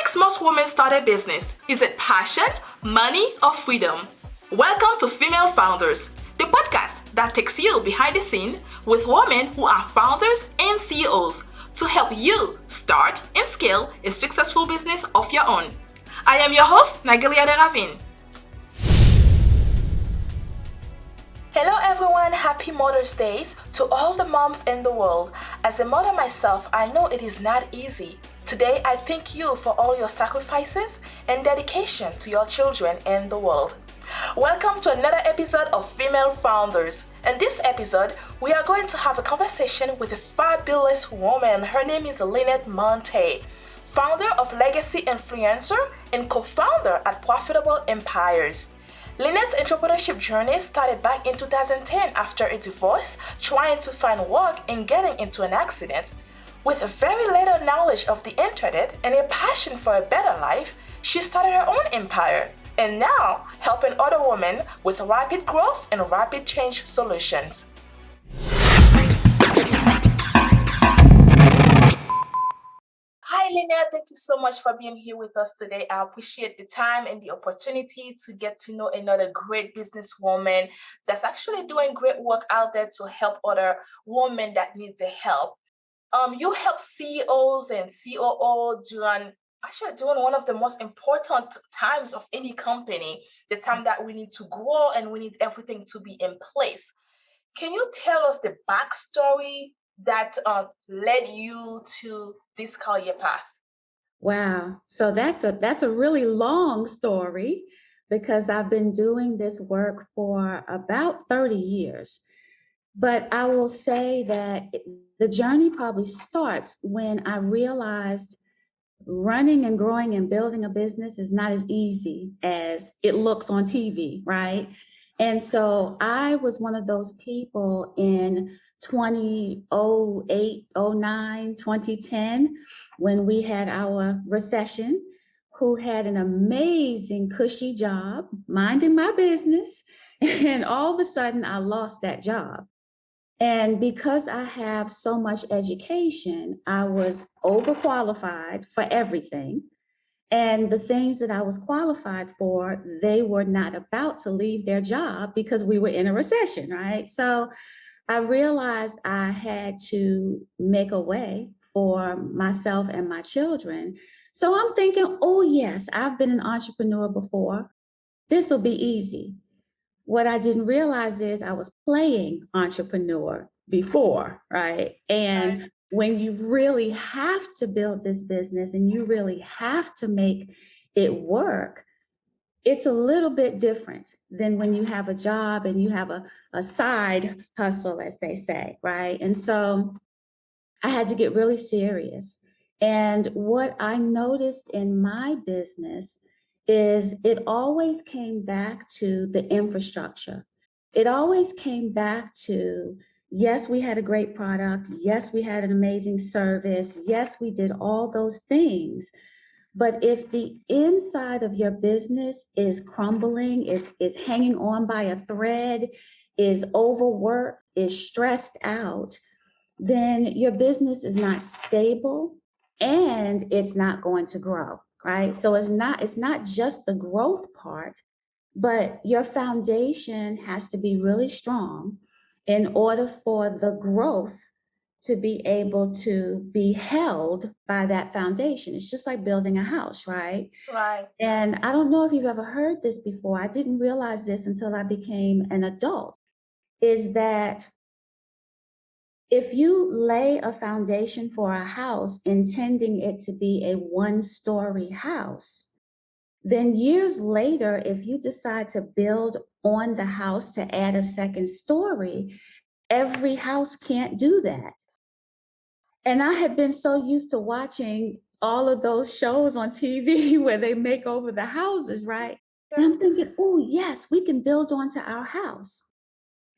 makes most women start a business? Is it passion, money, or freedom? Welcome to Female Founders, the podcast that takes you behind the scene with women who are founders and CEOs to help you start and scale a successful business of your own. I am your host, Nagelia de Ravin. Hello everyone, happy Mother's Day to all the moms in the world. As a mother myself, I know it is not easy. Today, I thank you for all your sacrifices and dedication to your children and the world. Welcome to another episode of Female Founders. In this episode, we are going to have a conversation with a fabulous woman. Her name is Linette Montae, founder of Legacy Influencer and co-founder at Profitable Empires. Linette's entrepreneurship journey started back in 2010 after a divorce, trying to find work and getting into an accident. With a very little knowledge of the internet and a passion for a better life, she started her own empire and now helping other women with rapid growth and rapid change solutions. Hi Linette, thank you so much for being here with us today. I appreciate the time and the opportunity to get to know another great businesswoman that's actually doing great work out there to help other women that need the help. You help CEOs and COO during one of the most important times of any company, the time that we need to grow and we need everything to be in place. Can you tell us the backstory that led you to this career path? Wow. So that's a really long story because I've been doing this work for about 30 years. But I will say that the journey probably starts when I realized running and growing and building a business is not as easy as it looks on TV, right? And so I was one of those people in 2008, 09, 2010, when we had our recession, who had an amazing cushy job, minding my business. And all of a sudden I lost that job. And because I have so much education, I was overqualified for everything. And the things that I was qualified for, they were not about to leave their job because we were in a recession, right? So I realized I had to make a way for myself and my children. So I'm thinking, oh yes, I've been an entrepreneur before. This will be easy. What I didn't realize is I was playing entrepreneur before, right? And when you really have to build this business and you really have to make it work, it's a little bit different than when you have a job and you have a side hustle, as they say, right? And so I had to get really serious. And what I noticed in my business is it always came back to the infrastructure. It always came back to, yes, we had a great product. Yes, we had an amazing service. Yes, we did all those things. But if the inside of your business is crumbling, is hanging on by a thread, is overworked, is stressed out, then your business is not stable and it's not going to grow, right? So it's not just the growth part, but your foundation has to be really strong in order for the growth to be able to be held by that foundation. It's just like building a house, right? Right. And I don't know if you've ever heard this before. I didn't realize this until I became an adult, is that if you lay a foundation for a house intending it to be a one-story house, then years later, if you decide to build on the house to add a second story, every house can't do that. And I had been so used to watching all of those shows on TV where they make over the houses, right? And I'm thinking, oh, yes, we can build onto our house.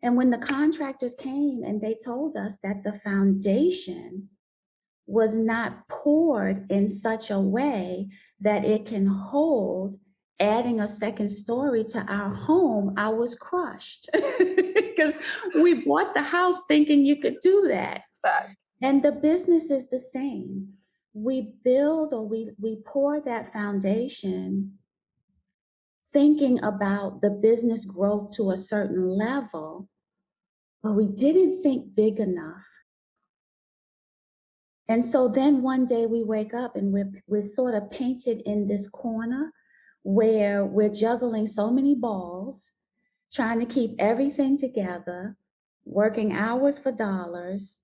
And when the contractors came and they told us that the foundation was not poured in such a way that it can hold adding a second story to our home, I was crushed because we bought the house thinking you could do that. And the business is the same. we build or we pour that foundation thinking about the business growth to a certain level, but we didn't think big enough. And so then one day we wake up and we're sort of painted in this corner where we're juggling so many balls, trying to keep everything together, working hours for dollars,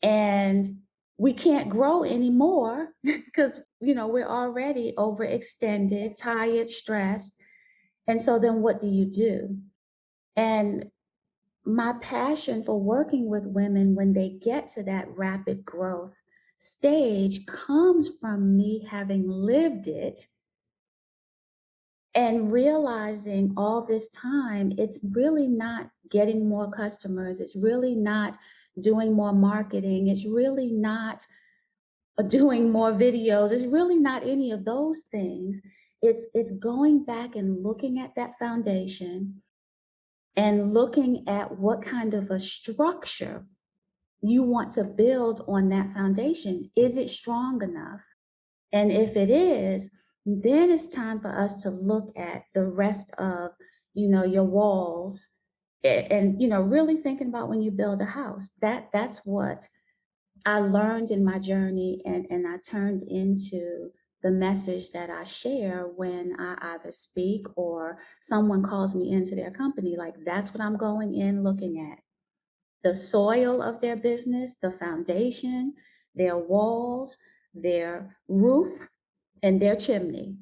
and we can't grow anymore because we're already overextended, tired, stressed. And so then what do you do? And my passion for working with women when they get to that rapid growth stage comes from me having lived it and realizing all this time, it's really not getting more customers. It's really not doing more marketing. It's really not doing more videos. It's really not any of those things. It's going back and looking at that foundation and looking at what kind of a structure you want to build on that foundation. Is it strong enough? And if it is, then it's time for us to look at the rest of, your walls and, really thinking about when you build a house. That's what I learned in my journey and I turned into the message that I share when I either speak or someone calls me into their company. Like, that's what I'm going in looking at. The soil of their business, the foundation, their walls, their roof, and their chimney.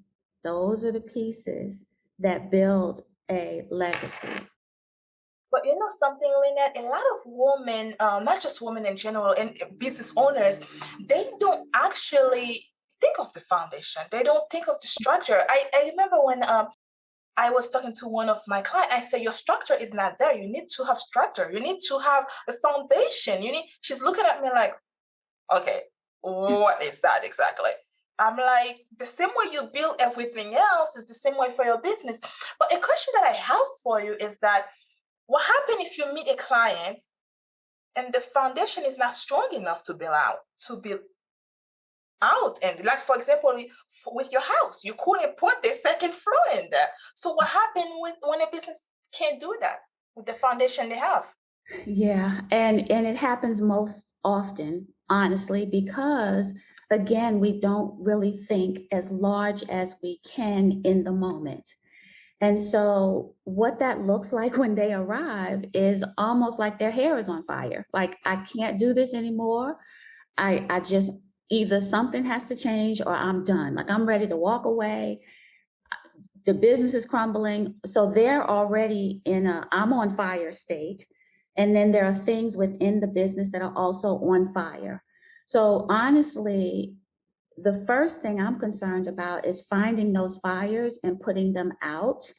Those are the pieces that build a legacy. But you know something, Linette, a lot of women, not just women in general, and business owners, they don't actually think of the foundation. They don't think of the structure. I remember when I was talking to one of my clients, I said, your structure is not there. You need to have structure. You need to have a foundation. She's looking at me like, okay, what is that exactly? I'm like, the same way you build everything else is the same way for your business. But a question that I have for you is that, what happens if you meet a client and the foundation is not strong enough to build out? And like, for example, with your house, you couldn't put the second floor in there. So what happened when a business can't do that with the foundation they have? Yeah, and it happens most often, honestly, because again, we don't really think as large as we can in the moment. And so what that looks like when they arrive is almost like their hair is on fire. Like, I can't do this anymore. I just, either something has to change or I'm done. Like, I'm ready to walk away. The business is crumbling. So they're already in a I'm on fire state. And then there are things within the business that are also on fire. So honestly, the first thing I'm concerned about is finding those fires and putting them out,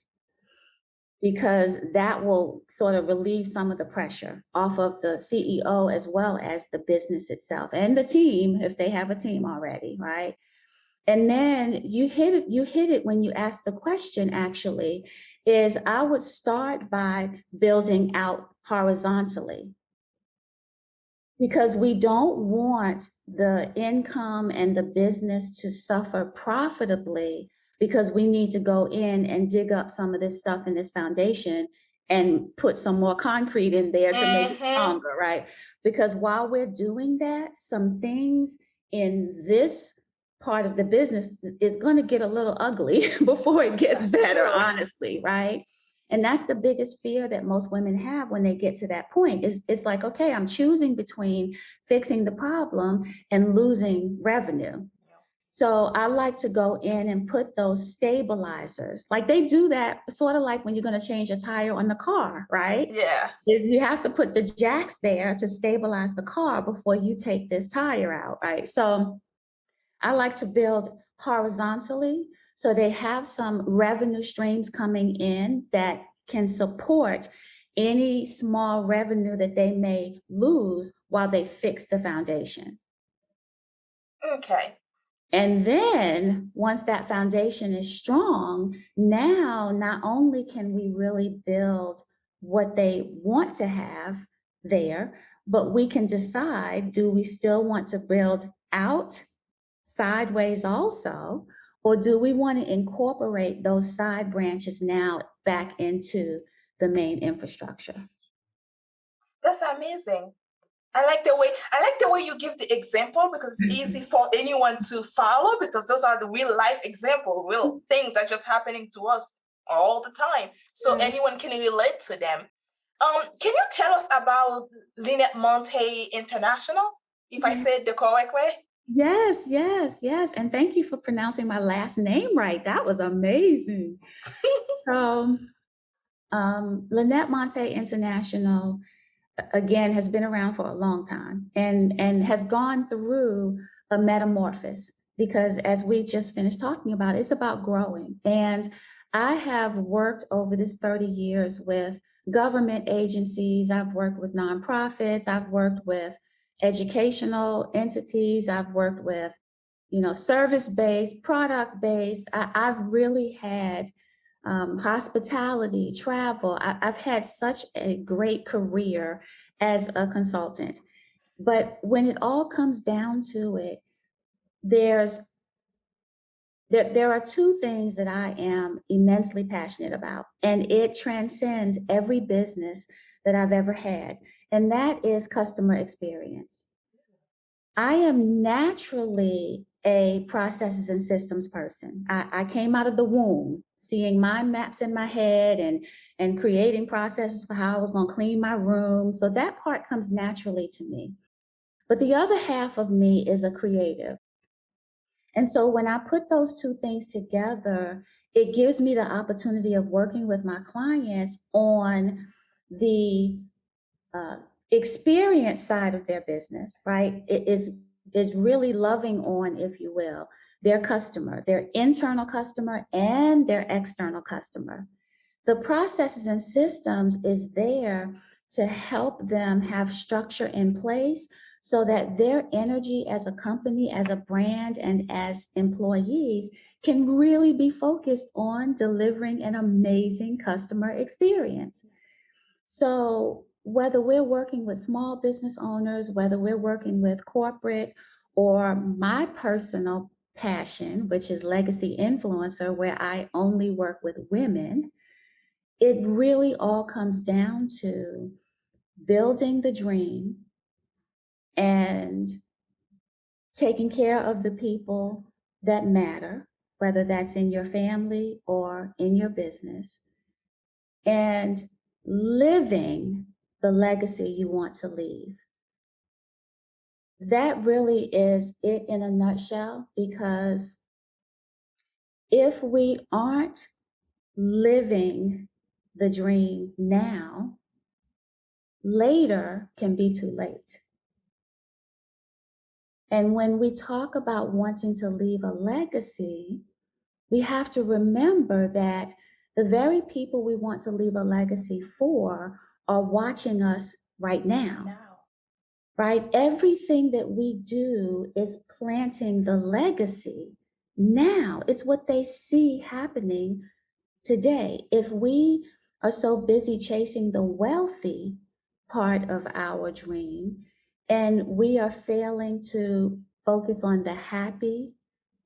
because that will sort of relieve some of the pressure off of the CEO as well as the business itself and the team, if they have a team already, right? And then you hit it when you ask the question, actually, is I would start by building out horizontally, because we don't want the income and the business to suffer profitably because we need to go in and dig up some of this stuff in this foundation and put some more concrete in there to make it stronger, right? Because while we're doing that, some things in this part of the business is going to get a little ugly before it gets better, honestly, right? And that's the biggest fear that most women have when they get to that point is it's like, okay, I'm choosing between fixing the problem and losing revenue. So I like to go in and put those stabilizers. Like, they do that sort of like when you're going to change a tire on the car, right? Yeah. You have to put the jacks there to stabilize the car before you take this tire out, right? So I like to build horizontally, so they have some revenue streams coming in that can support any small revenue that they may lose while they fix the foundation. Okay. And then once that foundation is strong, now not only can we really build what they want to have there, but we can decide, do we still want to build out sideways also? Or do we want to incorporate those side branches now back into the main infrastructure? That's amazing. I like the way you give the example, because it's easy for anyone to follow, because those are the real life example, real things that just happening to us all the time. So anyone can relate to them. Can you tell us about Linette Montae International, if I said the correct way? Yes, yes, yes. And thank you for pronouncing my last name right. That was amazing. So, Linette Montae International, again, has been around for a long time and has gone through a metamorphosis, because as we just finished talking about, it's about growing. And I have worked over this 30 years with government agencies. I've worked with nonprofits. I've worked with educational entities. I've worked with, service-based, product-based. I've really had hospitality, travel. I've had such a great career as a consultant. But when it all comes down to it, there are two things that I am immensely passionate about, and it transcends every business that I've ever had, and that is customer experience. I am naturally a processes and systems person. I came out of the womb seeing mind maps in my head and creating processes for how I was going to clean my room. So that part comes naturally to me. But the other half of me is a creative. And so when I put those two things together, it gives me the opportunity of working with my clients on the experience side of their business, right? It is really loving on, if you will, their customer, their internal customer and their external customer. The processes and systems is there to help them have structure in place so that their energy as a company, as a brand, and as employees can really be focused on delivering an amazing customer experience. So whether we're working with small business owners, whether we're working with corporate, or my personal passion, which is legacy influencer, where I only work with women, it really all comes down to building the dream and taking care of the people that matter, whether that's in your family or in your business, and living the legacy you want to leave. That really is it in a nutshell, because if we aren't living the dream now, later can be too late. And when we talk about wanting to leave a legacy, we have to remember that the very people we want to leave a legacy for are watching us right now. Right? Everything that we do is planting the legacy now. It's what they see happening today. If we are so busy chasing the wealthy part of our dream, and we are failing to focus on the happy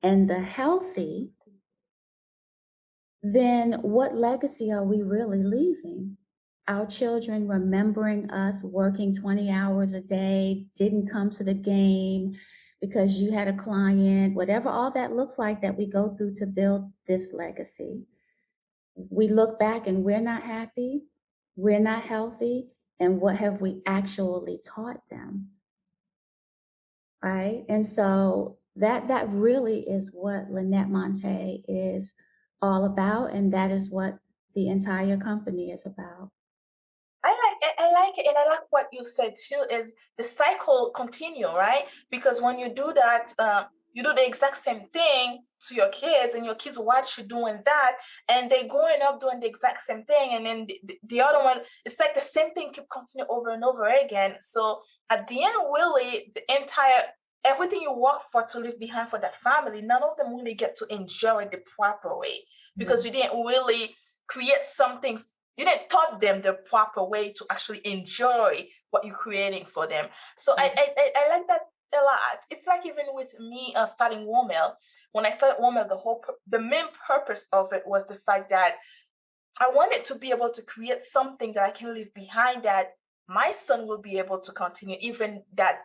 and the healthy, then what legacy are we really leaving? Our children remembering us working 20 hours a day, didn't come to the game because you had a client, whatever all that looks like that we go through to build this legacy. We look back and we're not happy, we're not healthy, and what have we actually taught them? Right? And so that really is what Linette Montae is all about, and that is what the entire company is about. I like it, and I like what you said too, is the cycle continue, right? Because when you do that, you do the exact same thing to your kids, and your kids watch you doing that, and they're growing up doing the exact same thing, and then the other one, it's like the same thing keep continuing over and over again. So at the end, really, everything you work for to leave behind for that family, none of them really get to enjoy it the proper way, because you didn't really create something. You didn't taught them the proper way to actually enjoy what you're creating for them. So I like that. a lot. It's like even with me starting Womel. When I started Womel, the main purpose of it was the fact that I wanted to be able to create something that I can leave behind, that my son will be able to continue, even that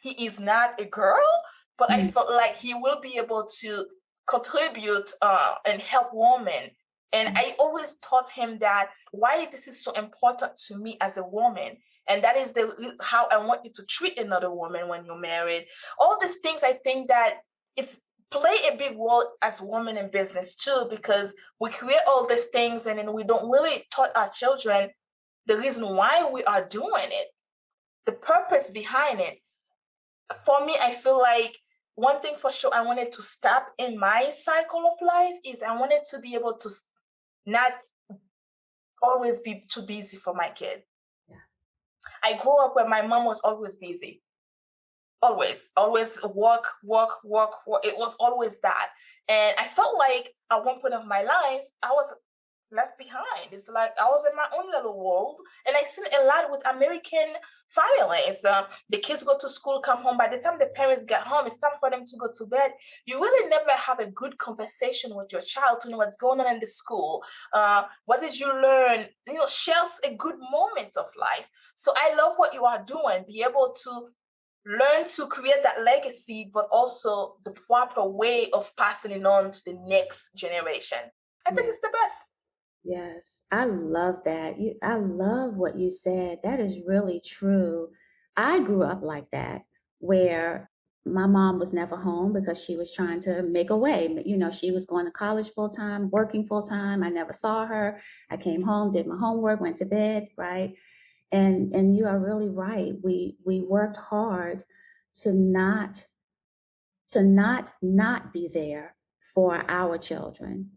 he is not a girl, but I felt like he will be able to contribute and help women. And I always taught him that why this is so important to me as a woman. And that is how I want you to treat another woman when you're married. All these things, I think that it's play a big role as women in business too, because we create all these things and then we don't really taught our children the reason why we are doing it, the purpose behind it. For me, I feel like one thing for sure I wanted to stop in my cycle of life is I wanted to be able to not always be too busy for my kid. Yeah. I grew up where my mom was always busy. Always work. It was always that. And I felt like at one point of my life, I was left behind. It's like I was in my own little world. And I seen a lot with American families. The kids go to school, come home. By the time the parents get home, it's time for them to go to bed. You really never have a good conversation with your child to know what's going on in the school. What did you learn? Shares a good moments of life. So I love what you are doing. Be able to learn to create that legacy, but also the proper way of passing it on to the next generation. I think it's the best. Yes, I love that. I love what you said. That is really true. I grew up like that, where my mom was never home because she was trying to make a way. She was going to college full time, working full time. I never saw her. I came home, did my homework, went to bed, right? And you are really right. We worked hard to not be there for our children.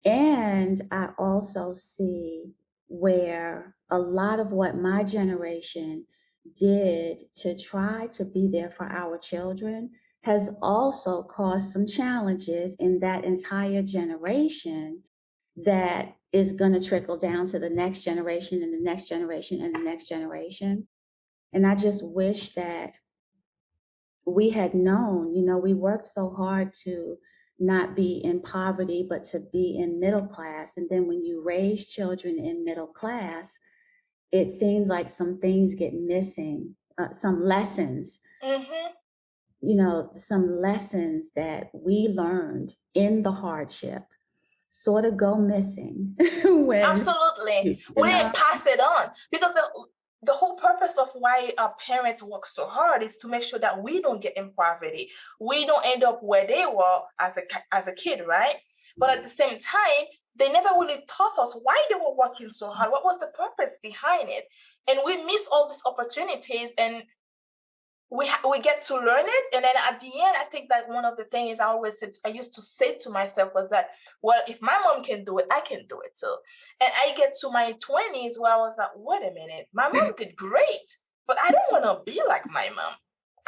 And I also see where a lot of what my generation did to try to be there for our children has also caused some challenges in that entire generation that is going to trickle down to the next generation and the next generation and the next generation. And I just wish that we had known, we worked so hard to not be in poverty, but to be in middle class. And then when you raise children in middle class, it seems like some things get missing, some lessons. Some lessons that we learned in the hardship sort of go missing. Absolutely. We didn't pass it on, because the whole purpose of why our parents work so hard is to make sure that we don't get in poverty. We don't end up where they were as a kid, right? But at the same time, they never really taught us why they were working so hard. What was the purpose behind it? And we miss all these opportunities, and we get to learn it. And then at the end, I think that one of the things I used to say to myself was that, well, if my mom can do it, I can do it too. And I get to my 20s where I was like, wait a minute, my mom did great, but I don't want to be like my mom.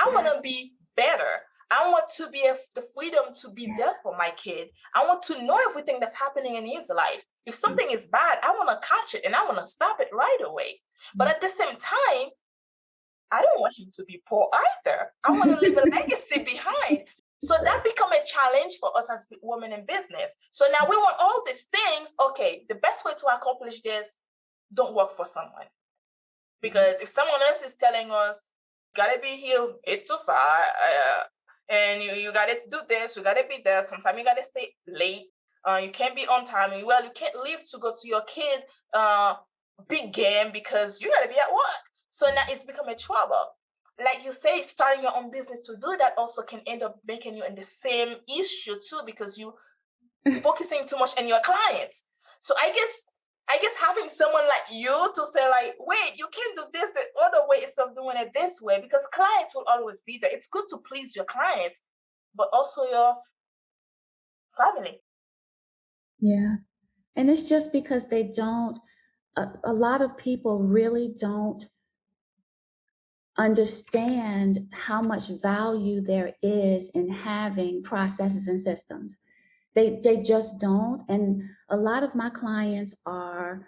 I want to be better. I want to be the freedom to be there for my kid. I want to know everything that's happening in his life. If something is bad, I want to catch it and I want to stop it right away. But at the same time, I don't want him to be poor either. I want to leave a legacy behind. So that become a challenge for us as women in business. So now we want all these things. Okay, the best way to accomplish this, don't work for someone. Because if someone else is telling us, you got to be here 8 to 5, and you got to do this, you got to be there. Sometimes you got to stay late. You can't be on time. Well, you can't leave to go to your kid big game because you got to be at work. So now it's become a trouble. Like you say, starting your own business to do that also can end up making you in the same issue too, because you focusing too much on your clients. So I guess having someone like you to say like, wait, you can't do this the other way instead of doing it this way, because clients will always be there. It's good to please your clients, but also your family. Yeah. And it's just because they don't, a lot of people really don't understand how much value there is in having processes and systems. They just don't. And a lot of my clients are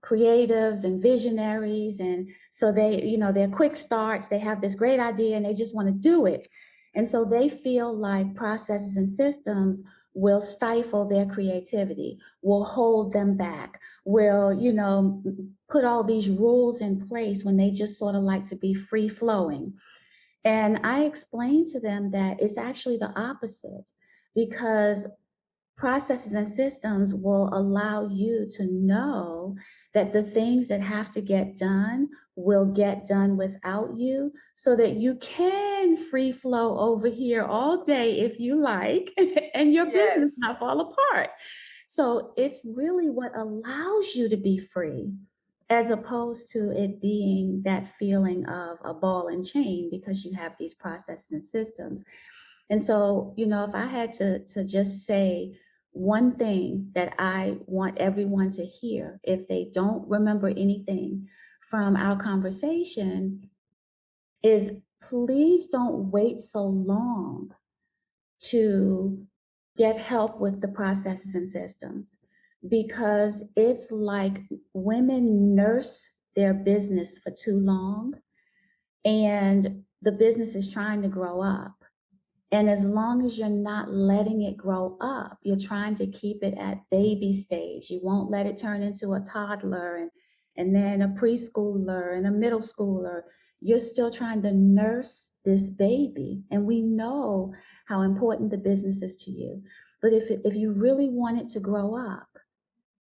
creatives and visionaries. And so they, they're quick starts. They have this great idea and they just want to do it. And so they feel like processes and systems will stifle their creativity, will hold them back, will, put all these rules in place when they just sort of like to be free flowing. And I explained to them that it's actually the opposite, because processes and systems will allow you to know that the things that have to get done will get done without you, so that you can free flow over here all day if you like, and your business Yes. not fall apart. So it's really what allows you to be free, as opposed to it being that feeling of a ball and chain, because you have these processes and systems. And so, if I had to just say one thing that I want everyone to hear, if they don't remember anything from our conversation, is please don't wait so long to get help with the processes and systems, because it's like women nurse their business for too long and the business is trying to grow up. And as long as you're not letting it grow up, you're trying to keep it at baby stage. You won't let it turn into a toddler and then a preschooler and a middle schooler. You're still trying to nurse this baby. And we know how important the business is to you. But if you really want it to grow up,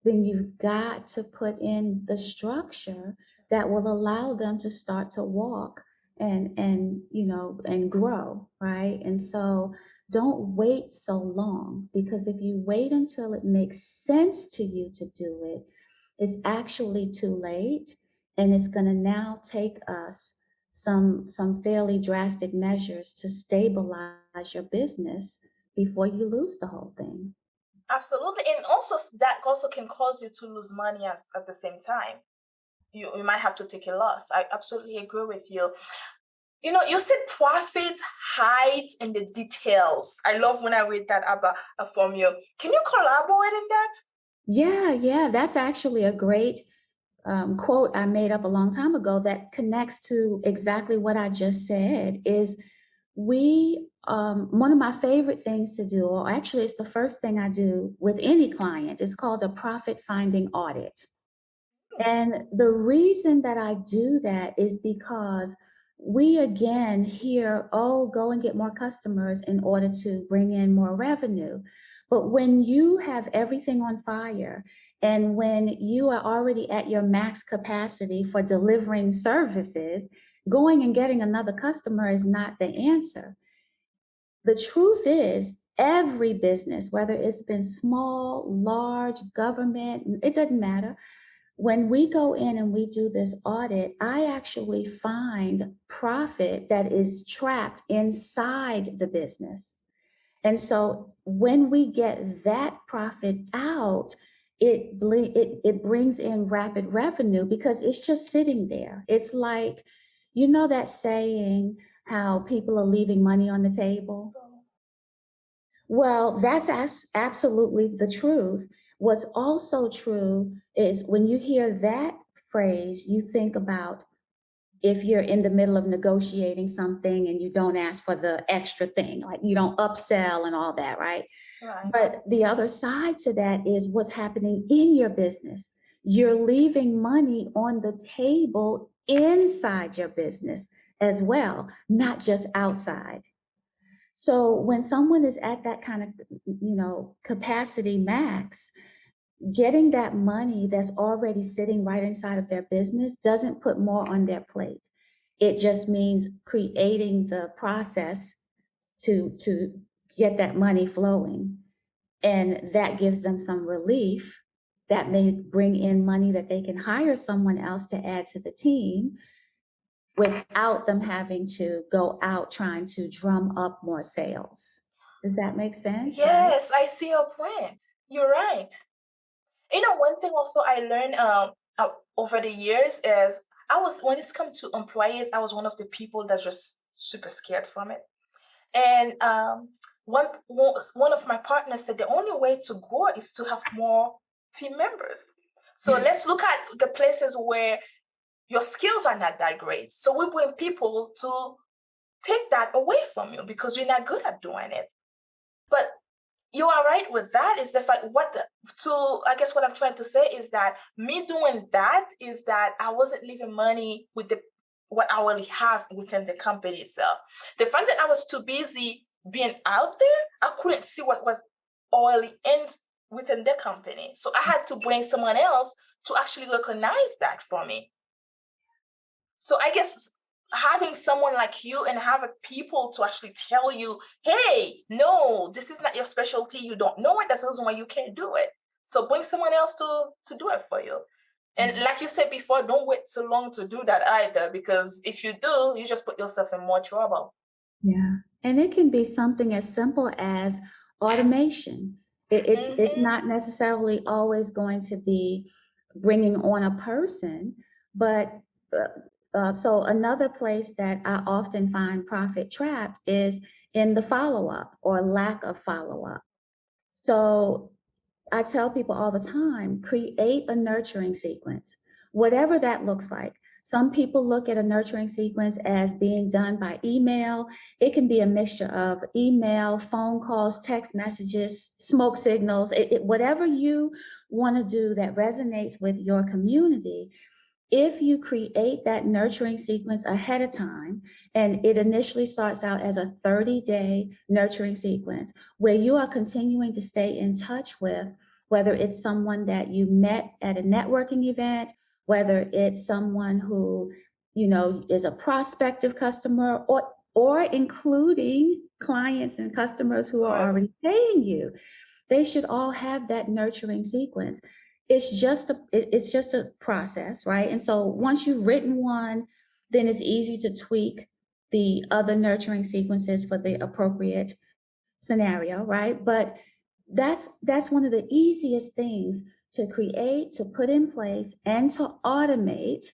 then you've got to put in the structure that will allow them to start to walk and grow, right? And so don't wait so long, because if you wait until it makes sense to you to do it, it's actually too late, and it's going to now take us some fairly drastic measures to stabilize your business before you lose the whole thing. Absolutely. And also that also can cause you to lose money at the same time. You might have to take a loss. I absolutely agree with you. You said profit hides in the details. I love when I read that about from you. Can you collaborate in that? Yeah, that's actually a great quote I made up a long time ago that connects to exactly what I just said. Is one of my favorite things to do, or actually it's the first thing I do with any client, is called a profit finding audit. And the reason that I do that is because we again hear, oh, go and get more customers in order to bring in more revenue. But when you have everything on fire, and when you are already at your max capacity for delivering services, going and getting another customer is not the answer. The truth is, every business, whether it's been small, large, government, it doesn't matter. When we go in and we do this audit, I actually find profit that is trapped inside the business. And so when we get that profit out, it brings in rapid revenue, because it's just sitting there. It's like, that saying, how people are leaving money on the table? Well, that's absolutely the truth. What's also true is when you hear that phrase, you think about if you're in the middle of negotiating something and you don't ask for the extra thing, like you don't upsell and all that, right? Right. But the other side to that is what's happening in your business. You're leaving money on the table inside your business as well, not just outside. So when someone is at that kind of, capacity max, getting that money that's already sitting right inside of their business doesn't put more on their plate. It just means creating the process to get that money flowing. And that gives them some relief. That may bring in money that they can hire someone else to add to the team, without them having to go out trying to drum up more sales. Does that make sense? Yes, I see your point. You're right. One thing also I learned over the years is when it's come to employees, I was one of the people that's just super scared from it. And one of my partners said the only way to grow is to have more team members. So let's look at the places where your skills are not that great. So we bring people to take that away from you because you're not good at doing it. But you are right with that, is the fact I guess what I'm trying to say is that me doing that is that I wasn't leaving money with what I already have within the company itself. The fact that I was too busy being out there, I couldn't see what was already within the company. So I had to bring someone else to actually recognize that for me. So I guess having someone like you and having people to actually tell you, hey, no, this is not your specialty. You don't know it. That's the reason why you can't do it. So bring someone else to do it for you. And like you said before, don't wait so long to do that either, because if you do, you just put yourself in more trouble. Yeah. And it can be something as simple as automation. It's not necessarily always going to be bringing on a person, but so another place that I often find profit trapped is in the follow-up or lack of follow-up. So I tell people all the time, create a nurturing sequence, whatever that looks like. Some people look at a nurturing sequence as being done by email. It can be a mixture of email, phone calls, text messages, smoke signals, whatever you want to do that resonates with your community. If you create that nurturing sequence ahead of time, and it initially starts out as a 30-day nurturing sequence where you are continuing to stay in touch with, whether it's someone that you met at a networking event, whether it's someone who, is a prospective customer, or including clients and customers who are already paying you, they should all have that nurturing sequence. It's just a process, right? And so once you've written one, then it's easy to tweak the other nurturing sequences for the appropriate scenario, right? But that's one of the easiest things to create, to put in place, and to automate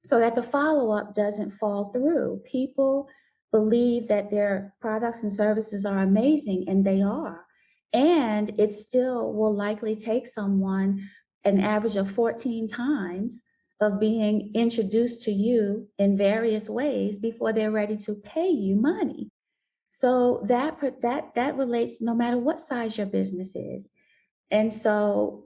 so that the follow-up doesn't fall through. People believe that their products and services are amazing, and they are. And it still will likely take someone an average of 14 times of being introduced to you in various ways before they're ready to pay you money. So that relates no matter what size your business is. And so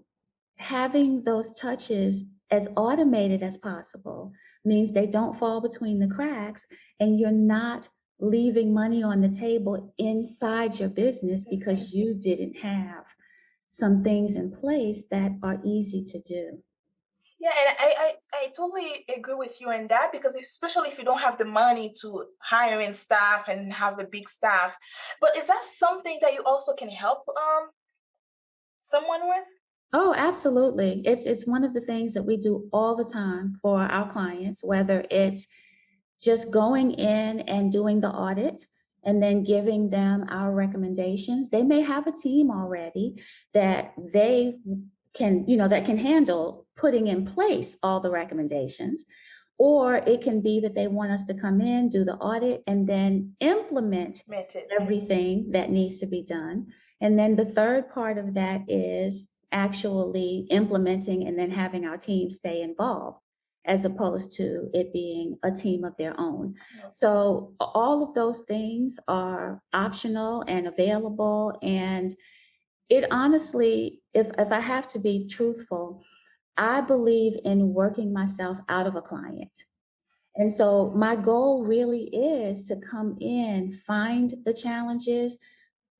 having those touches as automated as possible means they don't fall between the cracks, and you're not leaving money on the table inside your business because you didn't have some things in place that are easy to do. Yeah, and I totally agree with you in that, because especially if you don't have the money to hire in staff and have a big staff. But is that something that you also can help someone with? Oh, absolutely. It's one of the things that we do all the time for our clients, whether it's just going in and doing the audit and then giving them our recommendations. They may have a team already that they can, that can handle putting in place all the recommendations. Or it can be that they want us to come in, do the audit, and then implement everything that needs to be done. And then the third part of that is actually implementing and then having our team stay involved, as opposed to it being a team of their own. So all of those things are optional and available. And it honestly, if I have to be truthful, I believe in working myself out of a client. And so my goal really is to come in, find the challenges,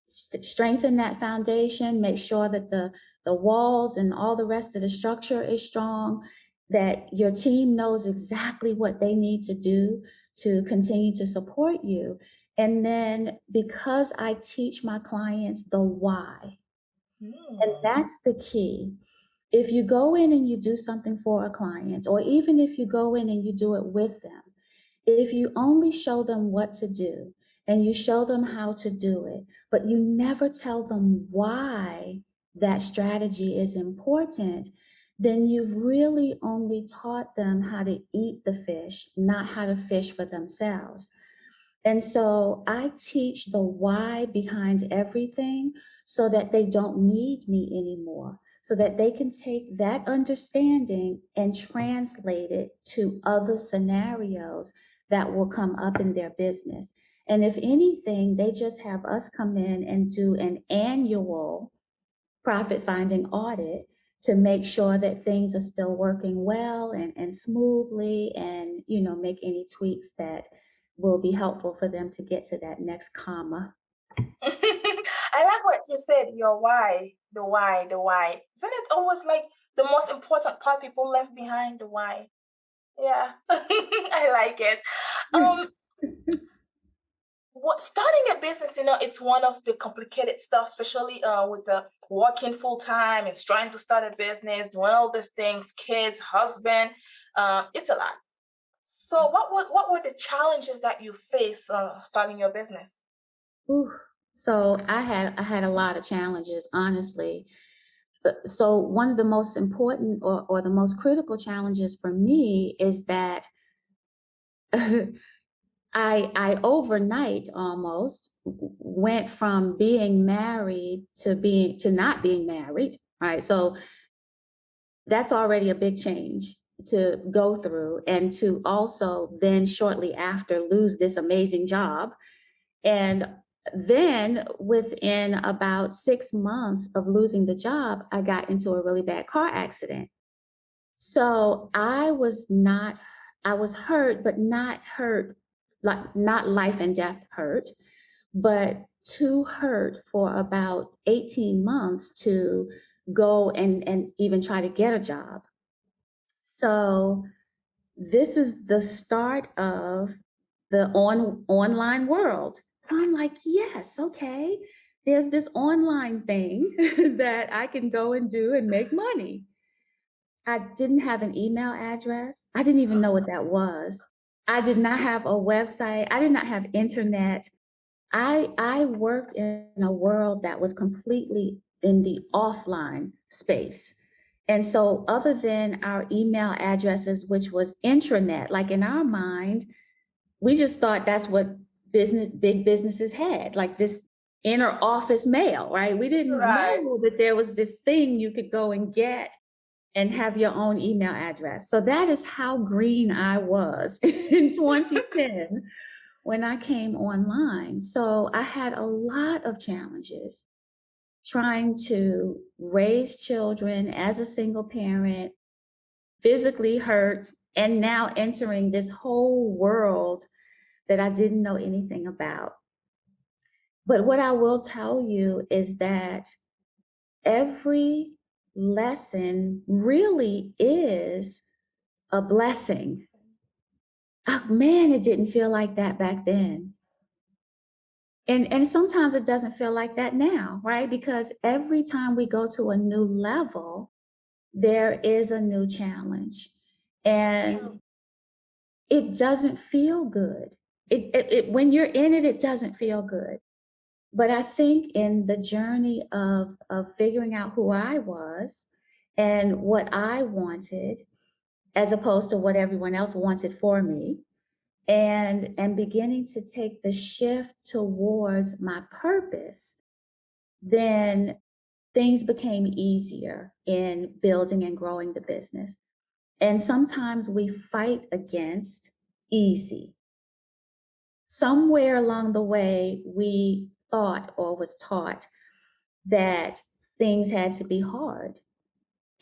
strengthen that foundation, make sure that the walls and all the rest of the structure is strong, that your team knows exactly what they need to do to continue to support you. And then because I teach my clients the why, and that's the key. If you go in and you do something for a client, or even if you go in and you do it with them, if you only show them what to do and you show them how to do it, but you never tell them why that strategy is important, then you've really only taught them how to eat the fish, not how to fish for themselves. And so I teach the why behind everything so that they don't need me anymore, so that they can take that understanding and translate it to other scenarios that will come up in their business. And if anything, they just have us come in and do an annual profit finding audit to make sure that things are still working well and smoothly, and make any tweaks that will be helpful for them to get to that next comma. I like what you said, your why, the why, the why. Isn't it always like the most important part people left behind, the why? Yeah, I like it. Um, starting a business, it's one of the complicated stuff, especially with the working full time and trying to start a business, doing all these things, kids, husband. It's a lot. So, what were the challenges that you face starting your business? Ooh, so I had a lot of challenges, honestly. So one of the most important or the most critical challenges for me is that I overnight almost went from being married to not being married. Right. So that's already a big change to go through, and to also then shortly after lose this amazing job. And then within about 6 months of losing the job, I got into a really bad car accident. So I was hurt, but not hurt, like not life and death hurt, but too hurt for about 18 months to go and even try to get a job. So this is the start of the online world. So I'm like, yes, okay. There's this online thing that I can go and do and make money. I didn't have an email address. I didn't even know what that was. I did not have a website. I did not have internet. I worked in a world that was completely in the offline space. And so other than our email addresses, which was intranet, like in our mind, we just thought that's what big businesses had, like this inner office mail, right? We didn't Right. know that there was this thing you could go and get and have your own email address. So that is how green I was in 2010 when I came online. So I had a lot of challenges trying to raise children as a single parent, physically hurt, and now entering this whole world that I didn't know anything about. But what I will tell you is that every lesson really is a blessing. Oh, man, it didn't feel like that back then. And sometimes it doesn't feel like that now, right? Because every time we go to a new level, there is a new challenge. And it doesn't feel good. When you're in it, it doesn't feel good. But I think in the journey of figuring out who I was and what I wanted, as opposed to what everyone else wanted for me, and beginning to take the shift towards my purpose, then things became easier in building and growing the business. And sometimes we fight against easy. Somewhere along the way, we thought or was taught that things had to be hard,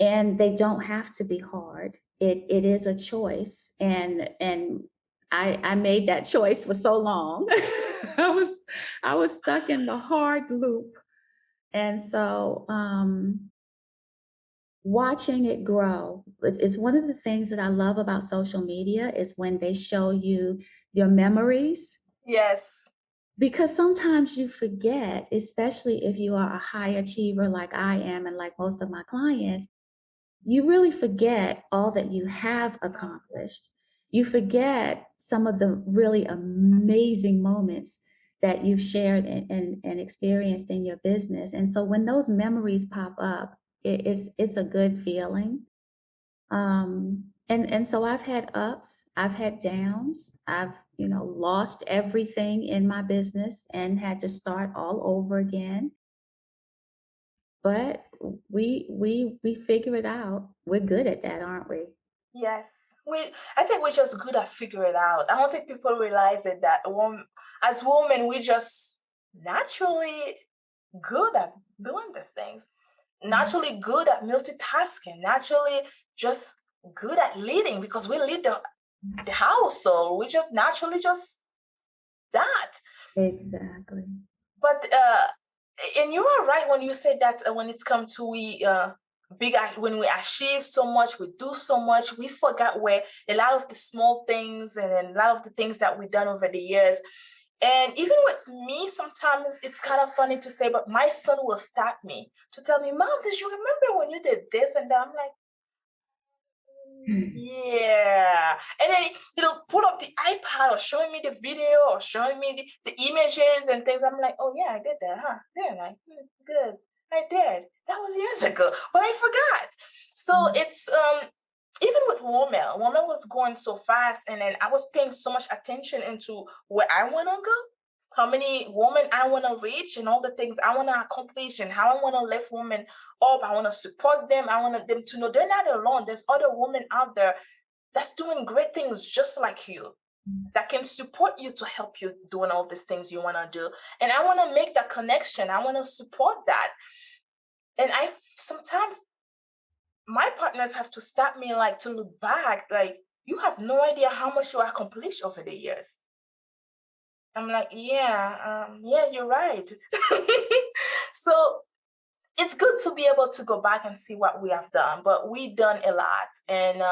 and they don't have to be hard. It is a choice, and I made that choice for so long. I was stuck in the hard loop, and so watching it grow is one of the things that I love about social media, is when they show you your memories. Yes. Because sometimes you forget, especially if you are a high achiever like I am and like most of my clients, you really forget all that you have accomplished. You forget some of the really amazing moments that you've shared and experienced in your business. And so when those memories pop up, it's a good feeling. And so I've had ups, I've had downs, I've lost everything in my business and had to start all over again. But we figure it out. We're good at that, aren't we? Yes, I think we're just good at figuring it out. I don't think people realize it that as women, we just naturally good at doing these things, naturally good at multitasking, naturally just good at leading because we lead the household. We just naturally just that. Exactly. But and you are right when you said that when it's come to when we achieve so much, we do so much, we forgot where a lot of the small things and then a lot of the things that we've done over the years. And even with me, sometimes it's kind of funny to say, but my son will stop me to tell me, Mom, did you remember when you did this and that? I'm like, yeah. And then he'll pull up the iPad or showing me the video or showing me the images and things. I'm like, oh yeah, I did that, huh? Didn't I? Good. I did. That was years ago, but I forgot. So it's even with woman was going so fast, and then I was paying so much attention into where I want to go, how many women I want to reach, and all the things I want to accomplish, and how I want to lift women up. I want to support them. I want them to know they're not alone. There's other women out there that's doing great things just like you, that can support you to help you doing all these things you want to do. And I want to make that connection. I want to support that. And I sometimes my partners have to stop me, like, to look back, like, you have no idea how much you accomplished over the years. I'm like, yeah, you're right. So it's good to be able to go back and see what we have done, but we done a lot. And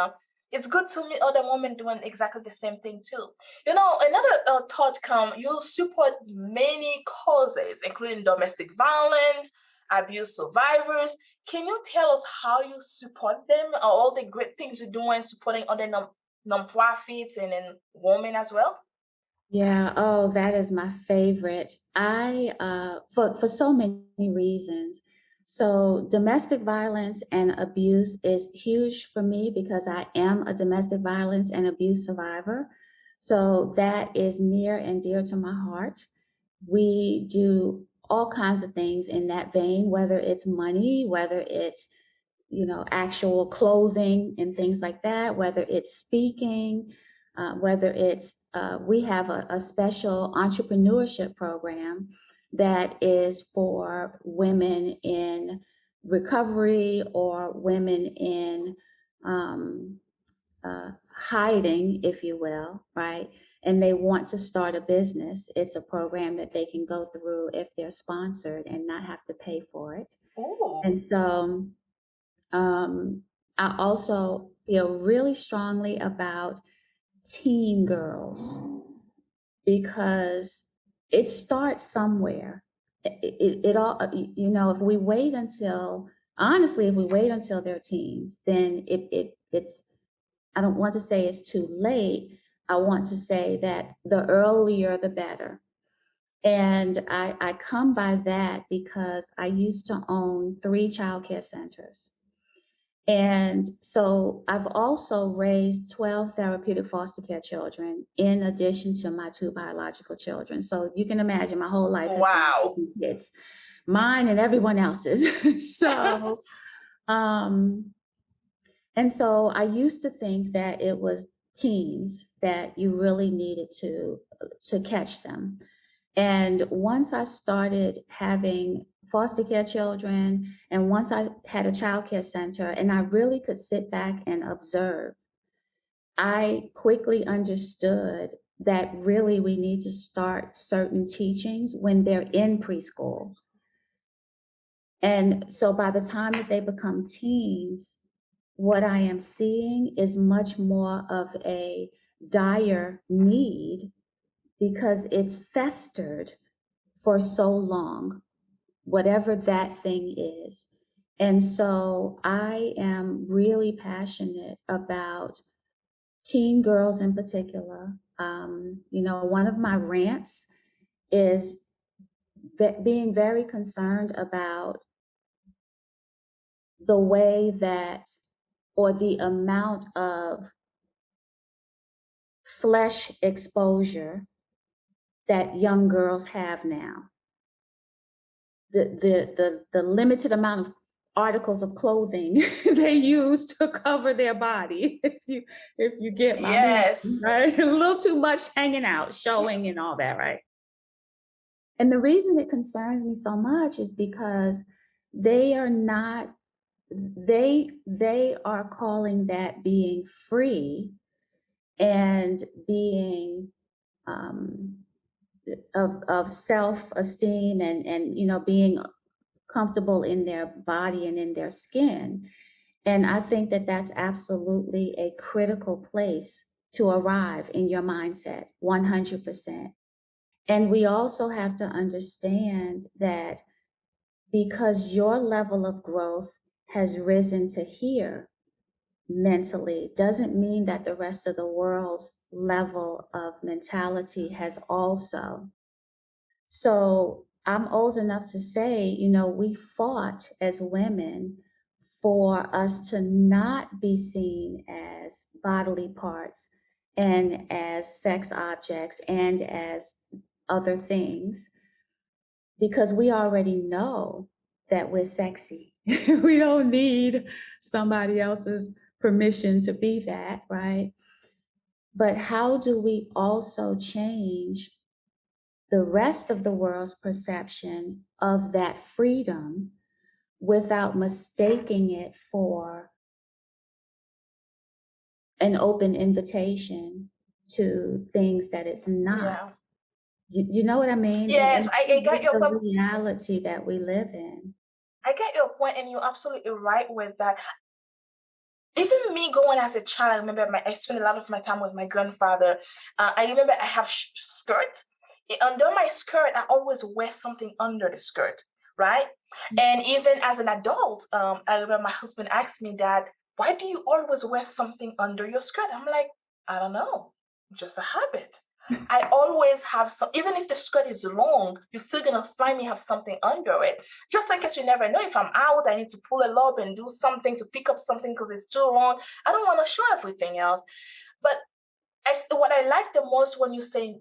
it's good to meet other women doing exactly the same thing too. You know, another thought you support many causes, including domestic violence, abuse survivors. Can you tell us how you support them, all the great things you're doing, supporting other non-profits and then women as well? Yeah, oh, that is my favorite. For so many reasons. So domestic violence and abuse is huge for me because I am a domestic violence and abuse survivor. So that is near and dear to my heart. We do all kinds of things in that vein, whether it's money, whether it's, actual clothing and things like that, whether it's speaking, whether it's, we have a special entrepreneurship program that is for women in recovery or women in hiding, if you will, right? And they want to start a business. It's a program that they can go through if they're sponsored and not have to pay for it. Ooh. And so I also feel really strongly about teen girls because it starts somewhere. It all, if we wait until, honestly, if we wait until they're teens, then it's, I don't want to say it's too late. I want to say that the earlier, the better. And I come by that because I used to own 3 childcare centers. And so I've also raised 12 therapeutic foster care children in addition to my 2 biological children. So you can imagine my whole life has Wow. been kids, mine and everyone else's. So, and so I used to think that it was teens that you really needed to catch them. And once I started having foster care children, and once I had a childcare center, and I really could sit back and observe, I quickly understood that really we need to start certain teachings when they're in preschool. And so by the time that they become teens, what I am seeing is much more of a dire need because it's festered for so long, whatever that thing is. And so I am really passionate about teen girls in particular. One of my rants is being very concerned about the way that, or the amount of flesh exposure that young girls have now. The limited amount of articles of clothing they use to cover their body, if you get my meaning, Yes. right? A little too much hanging out, showing and all that, right? And the reason it concerns me so much is because they are not, they are calling that being free and being of self-esteem and being comfortable in their body and in their skin. And I think that that's absolutely a critical place to arrive in your mindset, 100%. And we also have to understand that because your level of growth has risen to here mentally, doesn't mean that the rest of the world's level of mentality has also. So I'm old enough to say, we fought as women for us to not be seen as bodily parts and as sex objects and as other things, because we already know that we're sexy. We don't need somebody else's permission to be that, right? But how do we also change the rest of the world's perception of that freedom without mistaking it for an open invitation to things that it's not? Yeah. You know what I mean? Yes, And I get it's your the point. reality that we live in. I get your point, and you're absolutely right with that. Even me going as a child, I remember I spent a lot of my time with my grandfather. I remember I have skirt. Under my skirt, I always wear something under the skirt, right? And even as an adult, I remember my husband asked me, Dad, why do you always wear something under your skirt? I'm like, I don't know, just a habit. I always have some, even if the skirt is long, you're still gonna find me have something under it. Just in case you never know, if I'm out, I need to pull it up and do something to pick up something because it's too long. I don't want to show everything else. But what I like the most when you say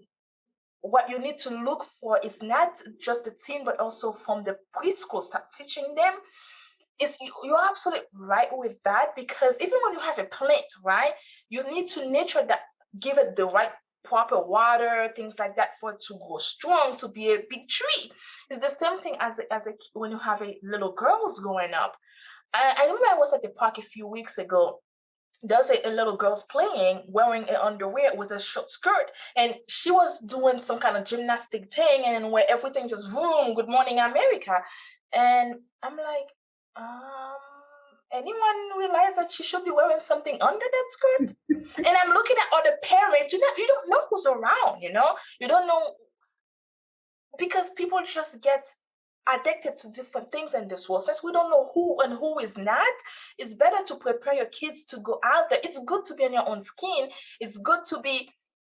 what you need to look for is not just the teen, but also from the preschool, start teaching them. You're absolutely right with that, because even when you have a plant, right, you need to nurture that, give it the right proper water, things like that, for it to grow strong, to be a big tree. It's the same thing as when you have a little girls growing up. I remember I was at the park a few weeks ago. There's a little girl's playing wearing an underwear with a short skirt, and she was doing some kind of gymnastic thing, and where everything just vroom, good morning America. And I'm like, anyone realize that she should be wearing something under that skirt? And I'm looking at other parents. You don't know who's around. You don't know, because people just get addicted to different things in this world. Since we don't know who and who is not, it's better to prepare your kids to go out there. It's good to be on your own skin. It's good to be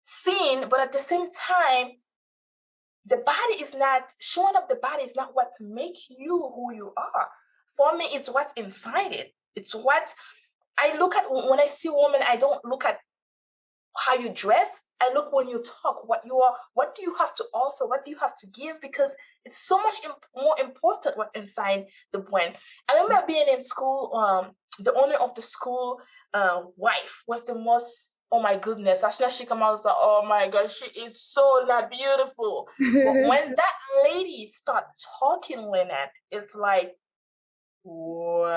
seen, but at the same time, the body is not showing up. The body is not what makes you who you are. For me, it's what's inside it. It's what I look at when I see women. I don't look at how you dress. I look when you talk, what you are, what do you have to offer, what do you have to give, because it's so much more important what's inside the brain. I remember being in school, the owner of the school wife was the most, oh my goodness, as soon as she came out, I was like, oh my God, she is so not beautiful. But when that lady start talking, Linette, it's like, wow.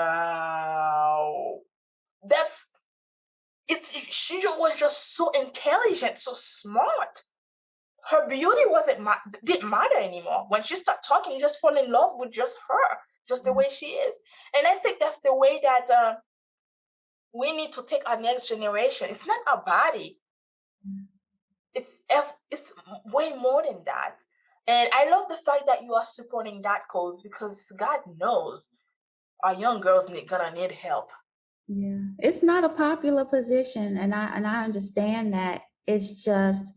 She was just so intelligent, so smart. Her beauty didn't matter anymore. When she started talking, you just fall in love with just her, just the way she is. And I think that's the way that we need to take our next generation. It's not our body. It's way more than that. And I love the fact that you are supporting that cause, because God knows our young girls gonna need help. Yeah, it's not a popular position, and I understand that. It's just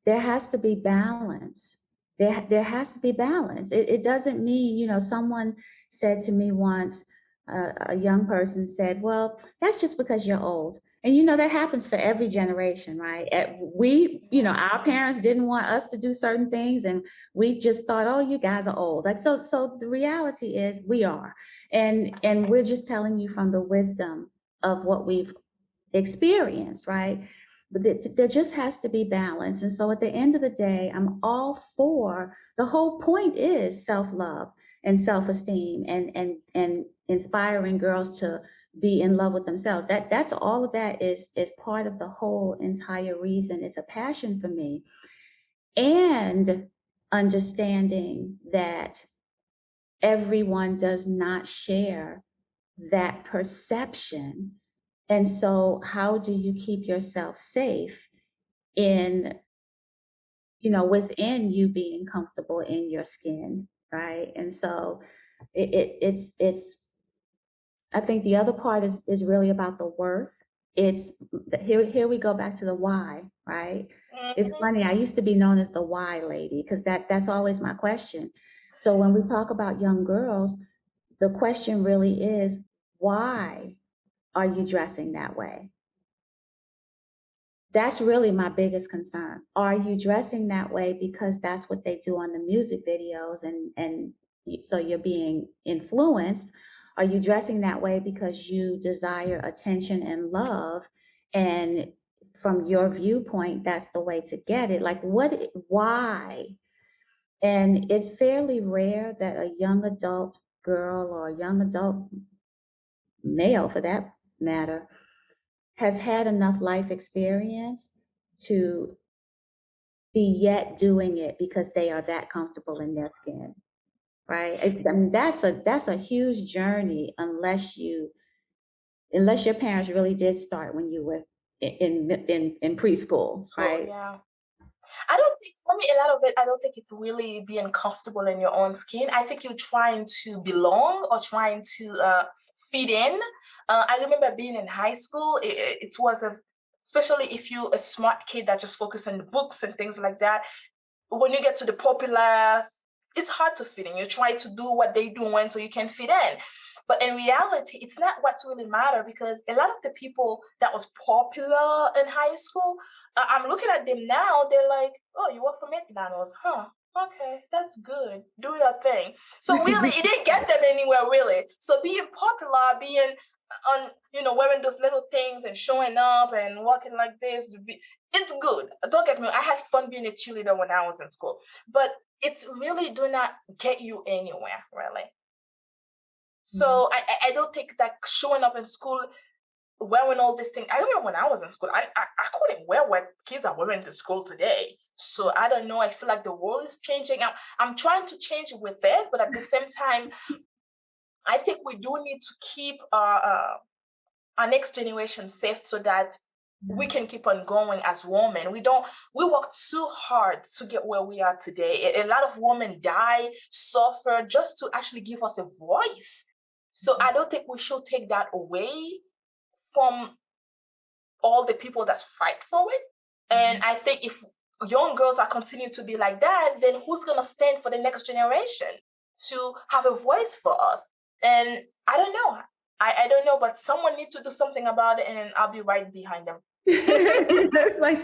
there has to be balance. There has to be balance. It doesn't mean, someone said to me once, a young person said, well, that's just because you're old. And, that happens for every generation, right? Our parents didn't want us to do certain things, and we just thought, oh, you guys are old. Like, so the reality is we are. And we're just telling you from the wisdom of what we've experienced, right? But there just has to be balance. And so at the end of the day, I'm all for, the whole point is self-love and self-esteem and inspiring girls to be in love with themselves. That's all of that is part of the whole entire reason. It's a passion for me. And understanding that everyone does not share that perception. And so how do you keep yourself safe in, within you being comfortable in your skin, right? And so it's I think the other part is really about the worth. It's here we go back to the why, right? It's funny. I used to be known as the why lady because that's always my question. So when we talk about young girls, the question really is, why are you dressing that way? That's really my biggest concern. Are you dressing that way because that's what they do on the music videos and so you're being influenced? Are you dressing that way because you desire attention and love? And from your viewpoint, that's the way to get it. Like, why? And it's fairly rare that a young adult girl or a young adult male, for that matter, has had enough life experience to be yet doing it because they are that comfortable in their skin, right? I mean, that's a huge journey unless your parents really did start when you were in preschool, So, right? yeah. I don't think, for me, a lot of it, I don't think it's really being comfortable in your own skin. I think you're trying to belong or trying to fit in. I remember being in high school, it was especially if you're a smart kid that just focus on the books and things like that. When you get to the popular, it's hard to fit in. You try to do what they doing so you can fit in. But in reality, it's not what's really matter, because a lot of the people that was popular in high school, I'm looking at them now, they're like, oh, you work for McDonald's, huh? Okay, that's good. Do your thing. So really, it didn't get them anywhere, really. So being popular, being on, wearing those little things and showing up and walking like this, it's good. Don't get me wrong. I had fun being a cheerleader when I was in school, but it's really do not get you anywhere, really. So I don't think that showing up in school wearing all these things. I remember when I was in school, I couldn't wear what kids are wearing to school today. So I don't know. I feel like the world is changing. I'm trying to change with it, but at the same time, I think we do need to keep our next generation safe so that we can keep on going as women. We work too hard to get where we are today. A lot of women die, suffer just to actually give us a voice. So I don't think we should take that away from all the people that fight for it. And I think if young girls are continuing to be like that, then who's going to stand for the next generation to have a voice for us? And I don't know. I don't know, but someone needs to do something about it, and I'll be right behind them. It's like,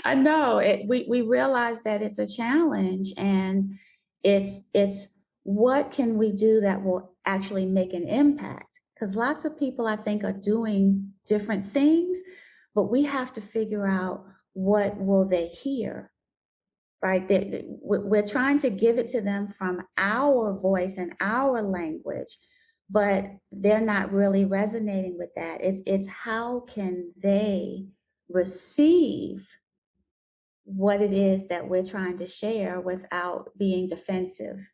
I know we realize that it's a challenge, and it's what can we do that will actually make an impact? Because lots of people, I think, are doing different things, but we have to figure out what will they hear, right? We're trying to give it to them from our voice and our language, but they're not really resonating with that. It's how can they receive what it is that we're trying to share without being defensive.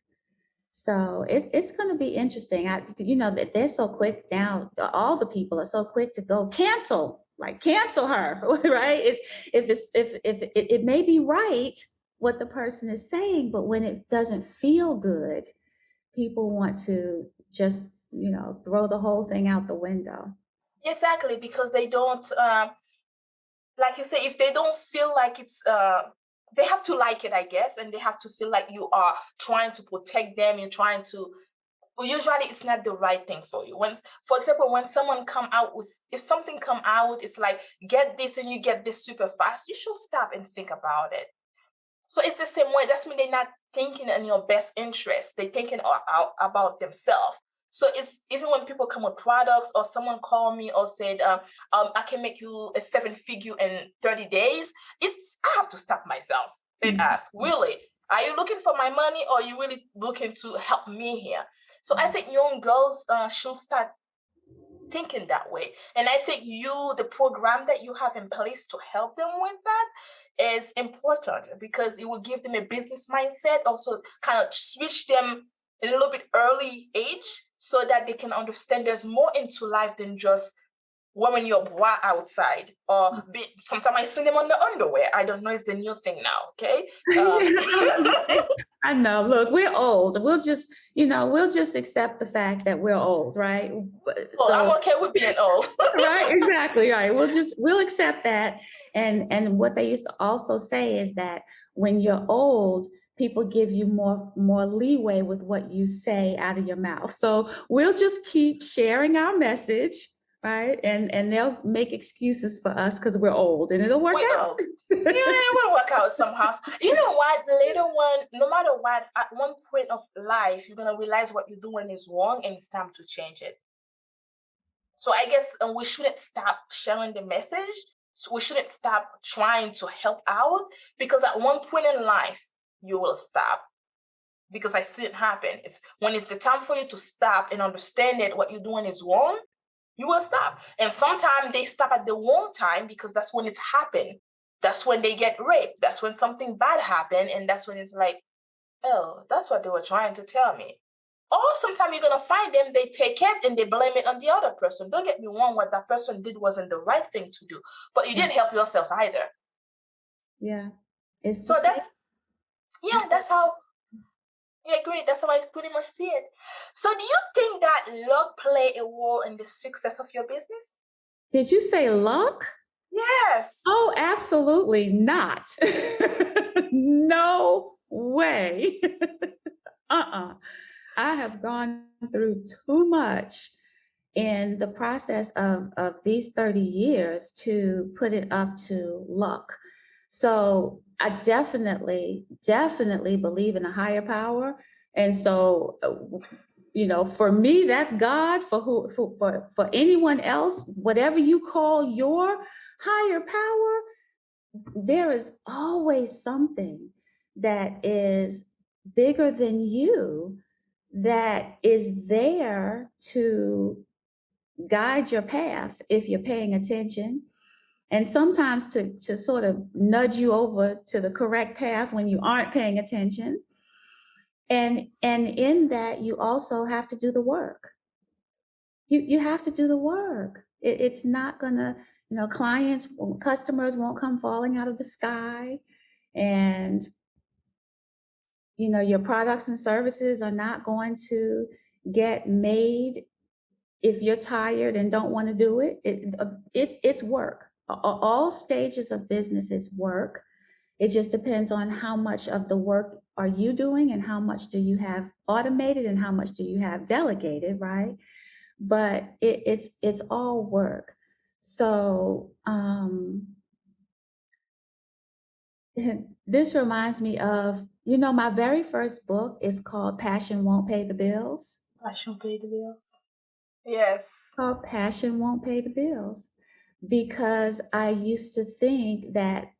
So it's going to be interesting. That they're so quick now. All the people are so quick to go cancel her, right? If it may be right what the person is saying, but when it doesn't feel good, people want to just throw the whole thing out the window. Exactly, because they don't, like you say, if they don't feel like it's, they have to like it, I guess, and they have to feel like you are trying to protect them, you're trying to usually it's not the right thing for you. When, for example, when someone come out with, if something come out, it's like, get this and you get this super fast, you should stop and think about it. So it's the same way. That's when they're not thinking in your best interest. They're thinking about themselves. So it's even when people come with products, or someone called me or said, I can make you a 7-figure in 30 days. I have to stop myself and ask, really, are you looking for my money, or are you really looking to help me here? So I think young girls should start thinking that way. And I think the program that you have in place to help them with that is important, because it will give them a business mindset, also kind of switch them in a little bit early age, so that they can understand there's more into life than just wearing your bra outside, or sometimes I see them on the underwear. I don't know, it's the new thing now. Okay. I know. Look, we're old. We'll just accept the fact that we're old, right? Well, I'm okay with being old. Right, exactly. Right. We'll accept that. And what they used to also say is that when you're old, people give you more leeway with what you say out of your mouth. So we'll just keep sharing our message, right? And they'll make excuses for us because we're old, and it'll work out. Yeah, it will work out somehow. You know what? Later on, no matter what, at one point of life, you're gonna realize what you're doing is wrong, and it's time to change it. So I guess we shouldn't stop sharing the message. So we shouldn't stop trying to help out, because at one point in life, you will stop. Because I see it happen. It's when it's the time for you to stop and understand that what you're doing is wrong, you will stop. And sometimes they stop at the wrong time, because that's when it's happened. That's when they get raped. That's when something bad happened. And that's when it's like, oh, that's what they were trying to tell me. Or sometimes you're going to find them, they take it and they blame it on the other person. Don't get me wrong, what that person did wasn't the right thing to do, but you didn't help yourself either. Yeah. It's So that's how, yeah, great. That's how I pretty much see it. So do you think that luck play a role in the success of your business? Did you say luck? Yes. Oh, absolutely not. No way. I have gone through too much in the process of these 30 years to put it up to luck. So I definitely believe in a higher power. And so, for me, that's God. For anyone else, whatever you call your higher power, there is always something that is bigger than you, that is there to guide your path if you're paying attention, and sometimes to sort of nudge you over to the correct path when you aren't paying attention. And in that, you also have to do the work. You have to do the work. It's not gonna, customers won't come falling out of the sky, and your products and services are not going to get made if you're tired and don't want to do it. It's work. All stages of business is work. It just depends on how much of the work are you doing, and how much do you have automated, and how much do you have delegated, right? But it's all work. So this reminds me of, my very first book is called Passion Won't Pay the Bills. Passion pay the bills. Yes. Called Passion Won't Pay the Bills, because I used to think that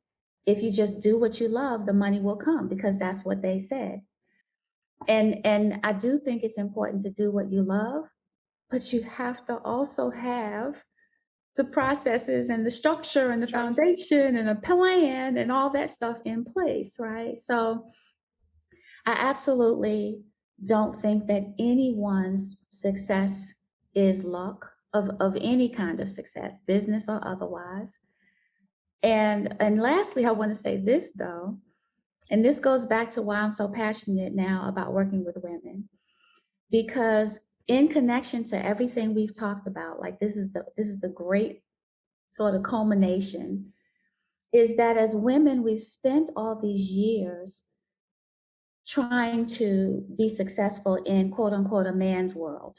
if you just do what you love, the money will come, because that's what they said. And I do think it's important to do what you love, but you have to also have the processes and the structure and the foundation and a plan and all that stuff in place, right? So I absolutely don't think that anyone's success is luck, of any kind of success, business or otherwise. And lastly, I want to say this though, and this goes back to why I'm so passionate now about working with women, because in connection to everything we've talked about, like this is the great sort of culmination, is that as women, we've spent all these years trying to be successful in quote unquote a man's world.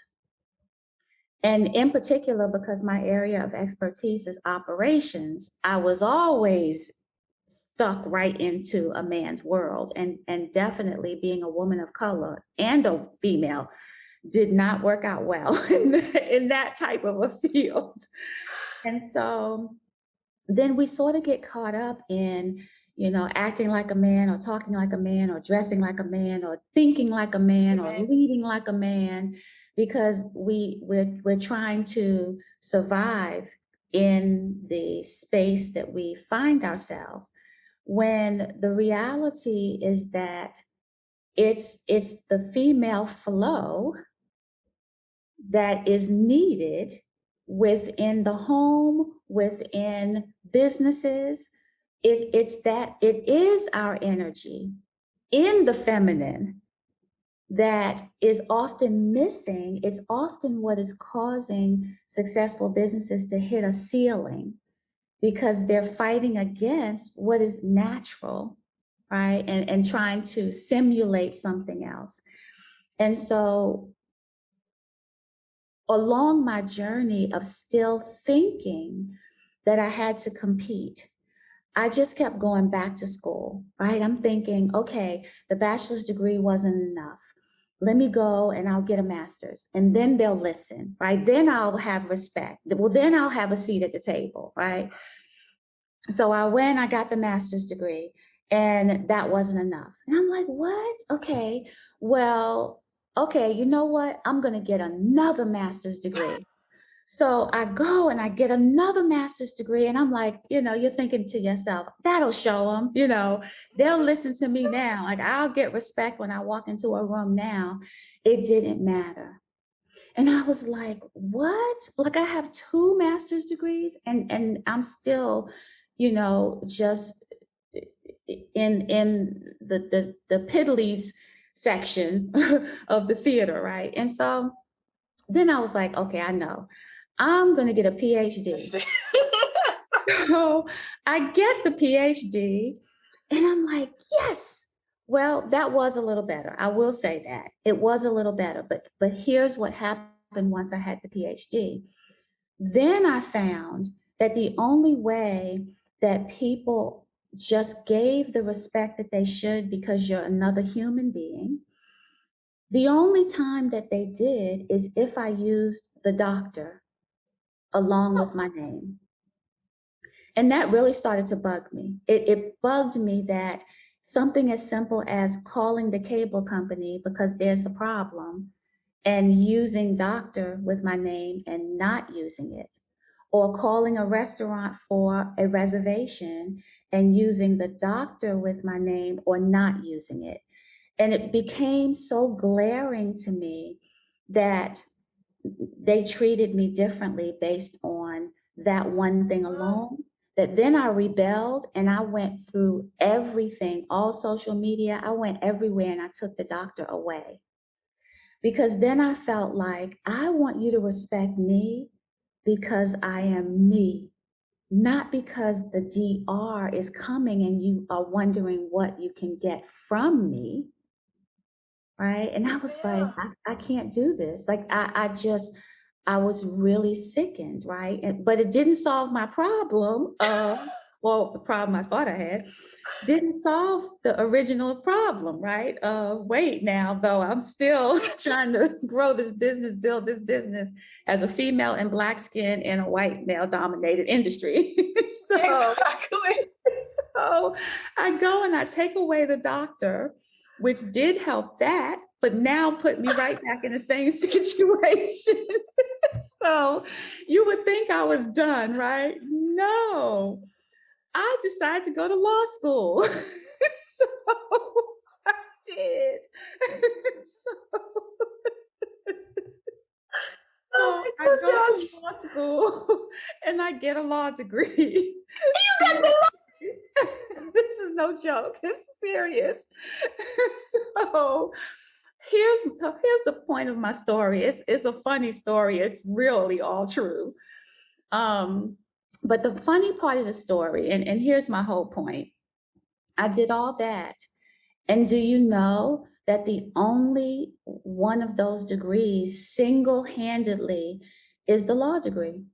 And in particular, because my area of expertise is operations, I was always stuck right into a man's world. And definitely being a woman of color and a female did not work out well in that type of a field. And so then we sort of get caught up in, acting like a man or talking like a man or dressing like a man or thinking like a man or leading like a man, because we're trying to survive in the space that we find ourselves, when the reality is that it's the female flow that is needed within the home, within businesses. It is our energy in the feminine that is often missing. It's often what is causing successful businesses to hit a ceiling, because they're fighting against what is natural, right? And trying to simulate something else. And so along my journey of still thinking that I had to compete, I just kept going back to school, right? I'm thinking, okay, the bachelor's degree wasn't enough. Let me go and I'll get a master's, and then they'll listen, right? Then I'll have respect. Well, then I'll have a seat at the table, right? So I went, I got the master's degree, and that wasn't enough. And I'm like, what? Okay, well, okay, you know what? I'm going to get another master's degree. So I go and I get another master's degree, and I'm like, you're thinking to yourself, that'll show them, they'll listen to me now. Like, I'll get respect when I walk into a room now. It didn't matter. And I was like, what? Like, I have 2 master's degrees and I'm still, just in the piddlies section of the theater, right? And so then I was like, okay, I know. I'm going to get a PhD. So I get the PhD and I'm like, yes. Well, that was a little better. I will say that. It was a little better. But here's what happened once I had the PhD. Then I found that the only way that people just gave the respect that they should because you're another human being, the only time that they did is if I used the doctor along with my name. And that really started to bug me. It bugged me that something as simple as calling the cable company because there's a problem and using doctor with my name and not using it, or calling a restaurant for a reservation and using the doctor with my name or not using it. And it became so glaring to me that they treated me differently based on that one thing alone, that then I rebelled and I went through everything, all social media. I went everywhere and I took the doctor away. Because then I felt like, I want you to respect me because I am me, not because the DR is coming and you are wondering what you can get from me. Right. And I was like, I can't do this. Like, I was really sickened. Right. But it didn't solve my problem. Well, the problem I thought I had didn't solve the original problem. Right. Wait, now, though, I'm still trying to grow this business, build this business as a female and Black skin in a white male dominated industry. Exactly. So I go and I take away the doctor, which did help that, but now put me right back in the same situation. So you would think I was done, right? No, I decided to go to law school. So I did. So I go to law school and I get a law degree. You got the This is no joke. This is serious. So here's the point of my story. It's a funny story. It's really all true. But the funny part of the story, and here's my whole point. I did all that. And do you know that the only one of those degrees single-handedly is the law degree?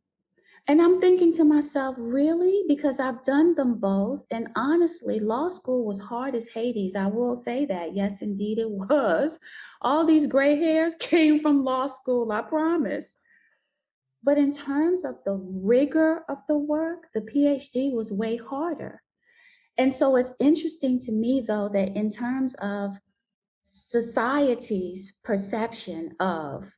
And I'm thinking to myself, really? Because I've done them both. And honestly, law school was hard as Hades. I will say that. Yes, indeed, it was. All these gray hairs came from law school, I promise. But in terms of the rigor of the work, the PhD was way harder. And so it's interesting to me, though, that in terms of society's perception of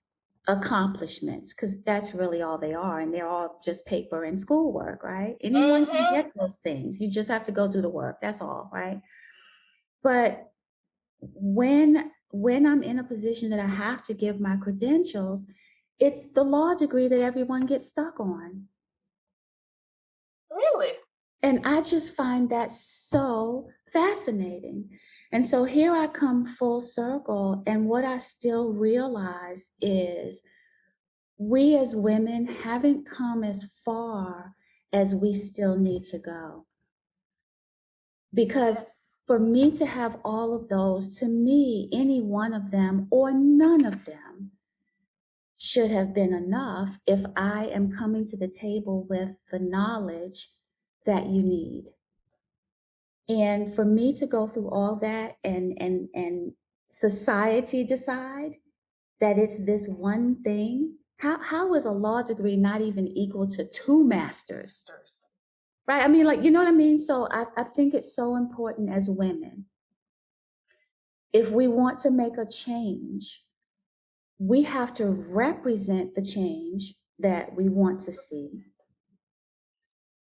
accomplishments, because that's really all they are, and they're all just paper and schoolwork, right? Anyone can get those things. You just have to go do the work. That's all, right? But when I'm in a position that I have to give my credentials, it's the law degree that everyone gets stuck on. Really? And I just find that so fascinating. And so here I come full circle. And what I still realize is we as women haven't come as far as we still need to go. Because for me to have all of those, to me, any one of them or none of them should have been enough if I am coming to the table with the knowledge that you need. And for me to go through all that and society decide that it's this one thing, how is a law degree not even equal to 2 masters? Right? I mean, like, you know what I mean? So I think it's so important as women. If we want to make a change, we have to represent the change that we want to see.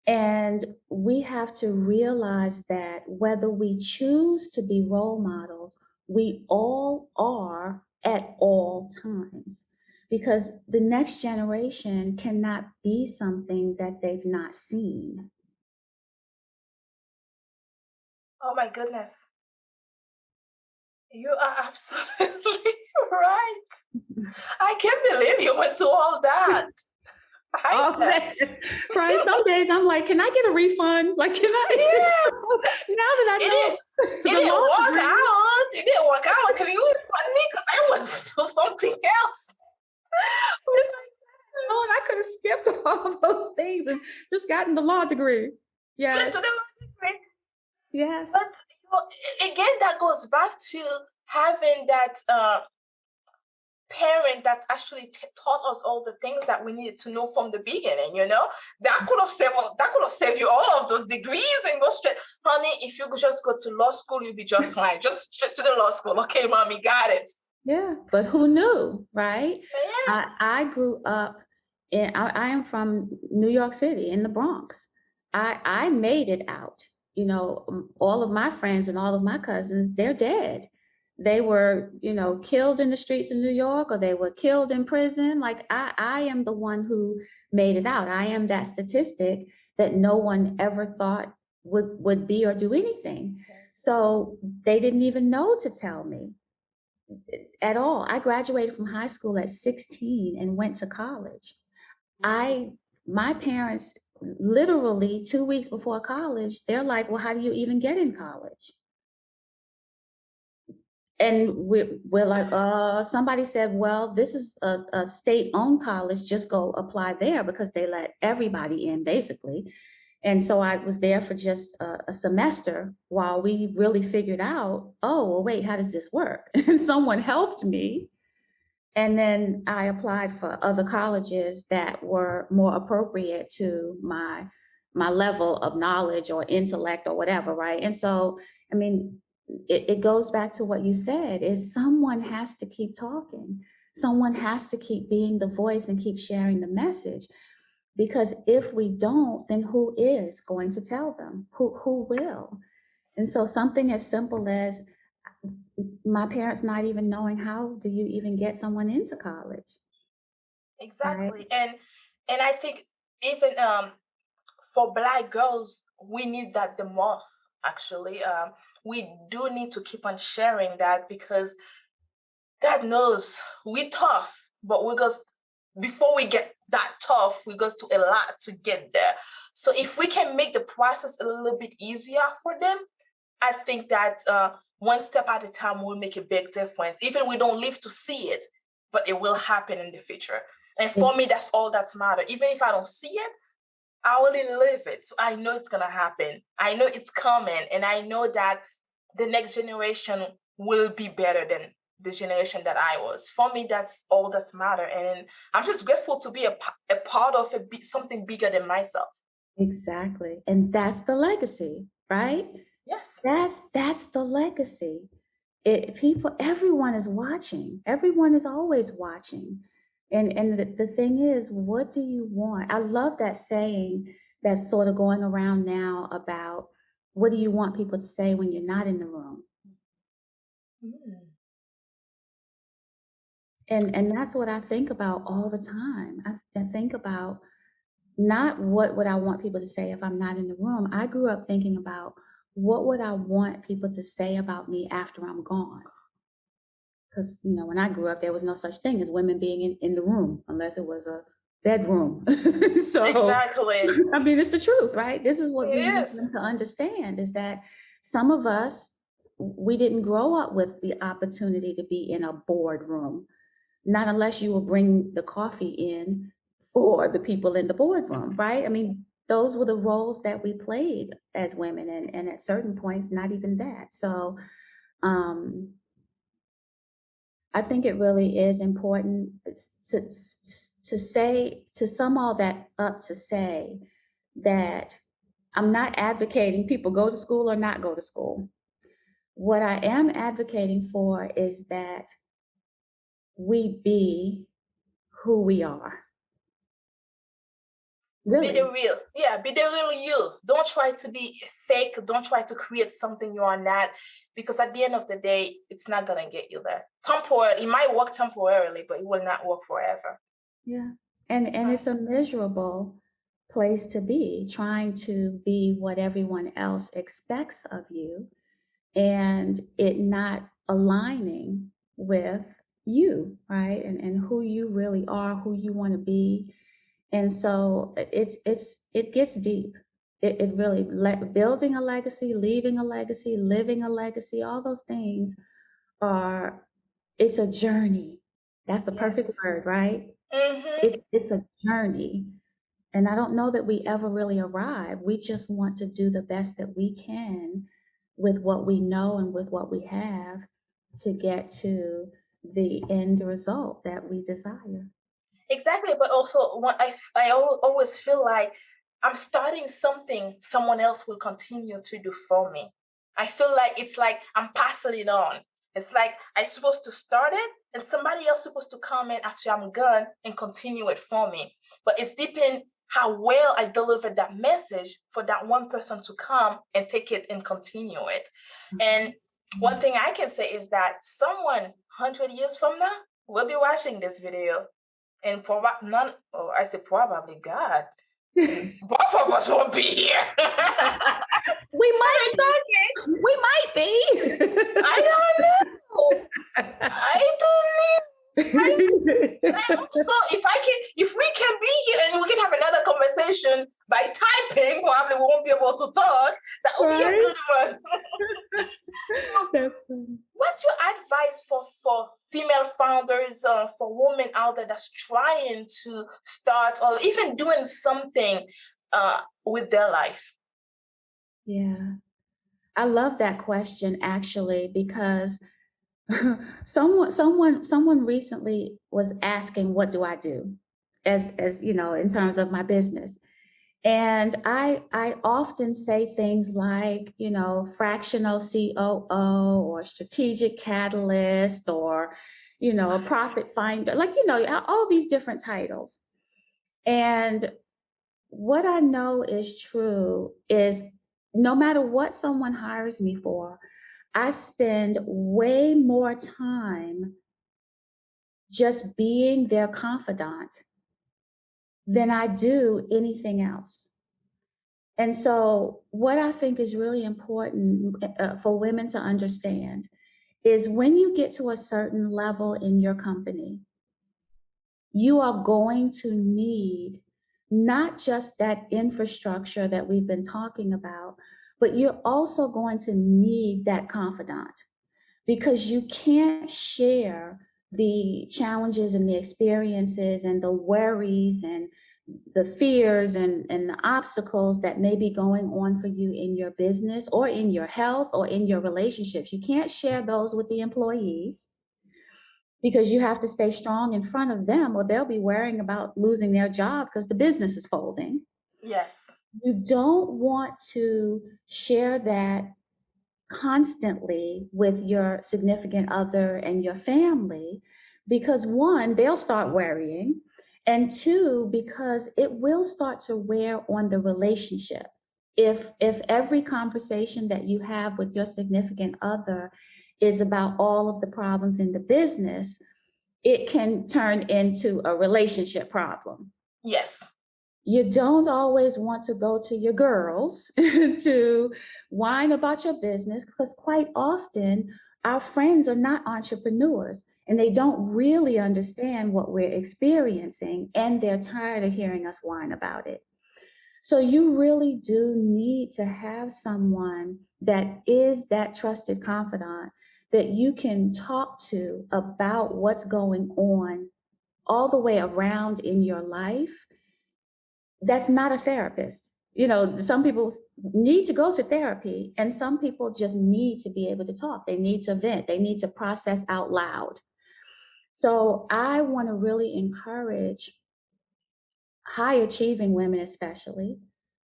And we have to realize that whether we choose to be role models, we all are at all times, because the next generation cannot be something that they've not seen. Oh my goodness. You are absolutely right. I can't believe you went through all that. Oh, man. Right. Some days I'm like, can I get a refund? Like, can I? Yeah. Now that I know. It didn't work out. It didn't work out. Can you refund me? Because I went through something else. It's like, oh, and I could have skipped all those things and just gotten the law degree. Yes. To the law degree. Yes. But you know, again, that goes back to having that parent that actually taught us all the things that we needed to know from the beginning. You know, that could have saved you all of those degrees and go straight, honey. If you could just go to law school, you'll be just fine. Just straight to the law school. Okay, mommy, got it. Yeah, but who knew, right? Yeah. I grew up I am from New York City in the Bronx. I made it out. You know, all of my friends and all of my cousins, they're dead. They were, you know, killed in the streets of New York, or they were killed in prison. Like I am the one who made it out. I am that statistic that no one ever thought would be or do anything. So they didn't even know to tell me at all. I graduated from high school at 16 and went to college. My parents, literally 2 weeks before college, they're like, well, how do you even get in college? And we're like, somebody said, well, this is a state-owned college, just go apply there, because they let everybody in, basically. And so I was there for just a semester while we really figured out, oh, well, wait, how does this work? And someone helped me. And then I applied for other colleges that were more appropriate to my level of knowledge or intellect or whatever, right? And so, I mean, it goes back to what you said, is someone has to keep talking. Someone has to keep being the voice and keep sharing the message. Because if we don't, then who is going to tell them? Who will? And so something as simple as my parents not even knowing, how do you even get someone into college? Exactly. Right? And I think even for Black girls, we need that the most, actually. We do need to keep on sharing that, because God knows we're tough, but before we get that tough, we go through a lot to get there. So if we can make the process a little bit easier for them, I think that one step at a time will make a big difference. Even we don't live to see it, but it will happen in the future. And for me, that's all that's matter. Even if I don't see it, I already live it. So I know it's going to happen. I know it's coming. And I know that the next generation will be better than the generation that I was. For me, that's all that's matter. And I'm just grateful to be a part of something bigger than myself. Exactly. And that's the legacy, right? Yes. That's the legacy. Everyone is watching. Everyone is always watching. And the thing is, what do you want? I love that saying that's sort of going around now about what do you want people to say when you're not in the room? Mm. And that's what I think about all the time. I think about not what would I want people to say if I'm not in the room. I grew up thinking about what would I want people to say about me after I'm gone. Because, when I grew up, there was no such thing as women being in the room unless it was a bedroom. So exactly. I mean, it's the truth, right? This is what we need Yes. them to understand, is that some of us, we didn't grow up with the opportunity to be in a boardroom, not unless you will bring the coffee in for the people in the boardroom, right? I mean, those were the roles that we played as women, and at certain points, not even that. So I think it really is important to say, to sum all that up, to say that I'm not advocating people go to school or not go to school. What I am advocating for is that we be who we are. Really. Be the real. Yeah, be the real you. Don't try to be fake. Don't try to create something you are not, because at the end of the day, it's not going to get you there. It might work temporarily, but it will not work forever. Yeah. And it's a miserable place to be, trying to be what everyone else expects of you and it not aligning with you, right? And who you really are, who you want to be. And so it gets deep. It really, building a legacy, leaving a legacy, living a legacy, all those things it's a journey. That's the perfect word, right? Mm-hmm. It's a journey. And I don't know that we ever really arrive. We just want to do the best that we can with what we know and with what we have to get to the end result that we desire. Exactly. But also, I always feel like I'm starting something someone else will continue to do for me. I feel like it's like I'm passing it on. It's like I'm supposed to start it and somebody else supposed to come in after I'm gone and continue it for me. But it's depending how well I deliver that message for that one person to come and take it and continue it. And one thing I can say is that someone 100 years from now will be watching this video. And probably God, both of us won't be here. We might be. I don't know. So if we can be here and we can have another conversation by typing, probably we won't be able to talk. That would be a good one. What's your advice for female founders, for women out there that's trying to start or even doing something with their life? Yeah, I love that question, actually, because someone recently was asking, what do I do as in terms of my business? And I often say things like, fractional COO or strategic catalyst or, a profit finder, like, all these different titles. And what I know is true is no matter what someone hires me for, I spend way more time just being their confidant than I do anything else. And so what I think is really important for women to understand is when you get to a certain level in your company, you are going to need not just that infrastructure that we've been talking about, but you're also going to need that confidant. because you can't share the challenges and the experiences and the worries and the fears and the obstacles that may be going on for you in your business or in your health or in your relationships. You can't share those with the employees because you have to stay strong in front of them, or they'll be worrying about losing their job because the business is folding. Yes. You don't want to share that constantly with your significant other and your family, because one, they'll start worrying, and two, because it will start to wear on the relationship. If every conversation that you have with your significant other is about all of the problems in the business, it can turn into a relationship problem. Yes. You don't always want to go to your girls to whine about your business, because quite often our friends are not entrepreneurs and they don't really understand what we're experiencing, and they're tired of hearing us whine about it. So you really do need to have someone that is that trusted confidant that you can talk to about what's going on all the way around in your life. That's not a therapist. You know, some people need to go to therapy, and some people just need to be able to talk. They need to vent. They need to process out loud. So I want to really encourage high achieving women, especially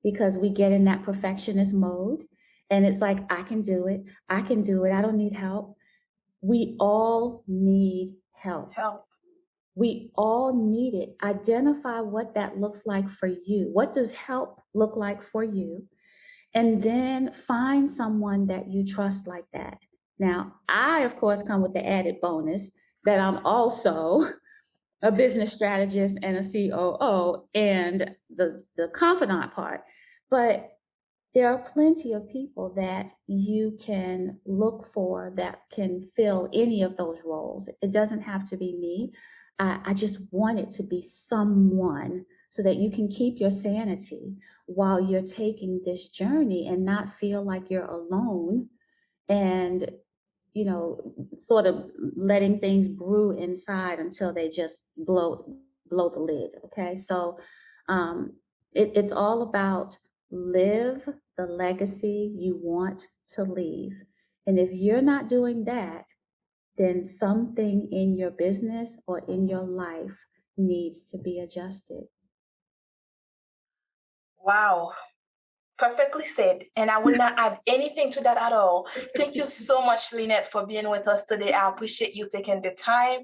because we get in that perfectionist mode and it's like, I can do it. I can do it. I don't need help. We all need help. We all need it. Identify what that looks like for you. What does help look like for you? And then find someone that you trust like that. Now, I, of course, come with the added bonus that I'm also a business strategist and a COO and the confidant part. But there are plenty of people that you can look for that can fill any of those roles. It doesn't have to be me. I just want it to be someone so that you can keep your sanity while you're taking this journey and not feel like you're alone and, you know, sort of letting things brew inside until they just blow the lid. Okay. So it's all about live the legacy you want to leave. And if you're not doing that, then something in your business or in your life needs to be adjusted. Wow. Perfectly said. And I will not add anything to that at all. Thank you so much, Linette, for being with us today. I appreciate you taking the time.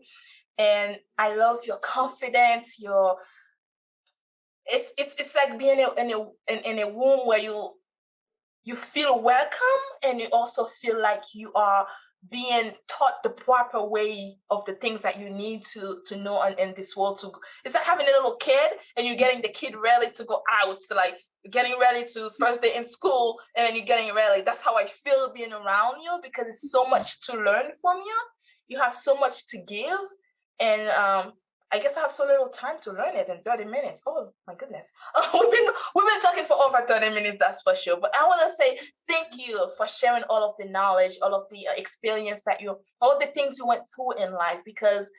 And I love your confidence, it's like being in a room where you feel welcome, and you also feel like you are being taught the proper way of the things that you need to know in this world. It's like having a little kid and you're getting the kid ready to go out. So like getting ready to first day in school, and then you're getting ready. That's how I feel being around you, because it's so much to learn from you. You have so much to give. And I guess I have so little time to learn it in 30 minutes. Oh my goodness. We've been talking for over 30 minutes, that's for sure. But I want to say thank you for sharing all of the knowledge, all of the experience all of the things you went through in life, because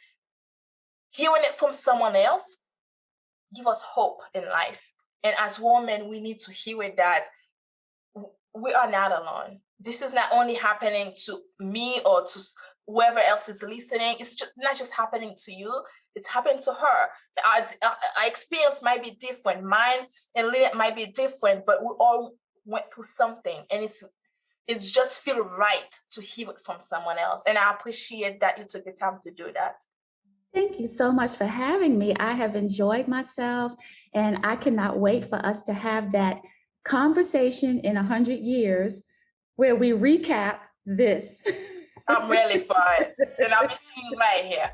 hearing it from someone else give us hope in life. And as women, we need to hear it that we are not alone. This is not only happening to me or to whoever else is listening. It's just not just happening to you. It's happening to her. Our experience might be different. Mine and Linette might be different, but we all went through something. And it's just feel right to hear it from someone else. And I appreciate that you took the time to do that. Thank you so much for having me. I have enjoyed myself, and I cannot wait for us to have that conversation in 100 years where we recap this. I'm ready for it. And I'll be sitting right here.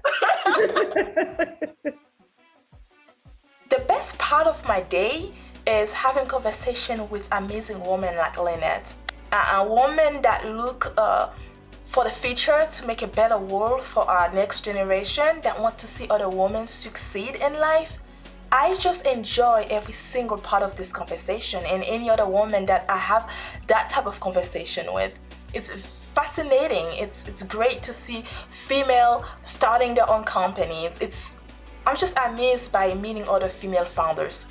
The best part of my day is having conversation with amazing women like Linette. A woman that look for the future to make a better world for our next generation, that want to see other women succeed in life. I just enjoy every single part of this conversation, and any other woman that I have that type of conversation with. It's fascinating. It's great to see female starting their own companies. I'm just amazed by meeting other female founders.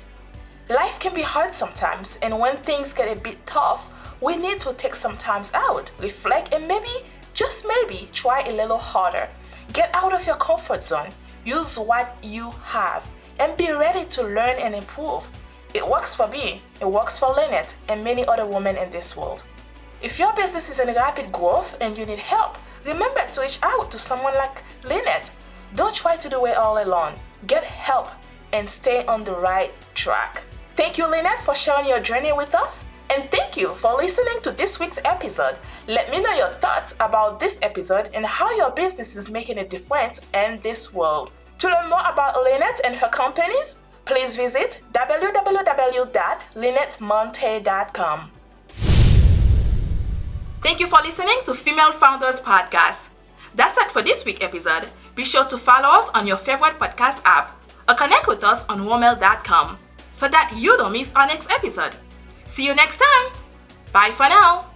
Life can be hard sometimes, and when things get a bit tough, we need to take some time out, reflect, and maybe, just maybe, try a little harder. Get out of your comfort zone, use what you have, and be ready to learn and improve. It works for me, it works for Linette, and many other women in this world. If your business is in rapid growth and you need help, remember to reach out to someone like Linette. Don't try to do it all alone. Get help and stay on the right track. Thank you, Linette, for sharing your journey with us. And thank you for listening to this week's episode. Let me know your thoughts about this episode and how your business is making a difference in this world. To learn more about Linette and her companies, please visit www.linettemontae.com. Thank you for listening to Female Founders Podcast. That's it for this week's episode. Be sure to follow us on your favorite podcast app or connect with us on womel.com so that you don't miss our next episode. See you next time. Bye for now.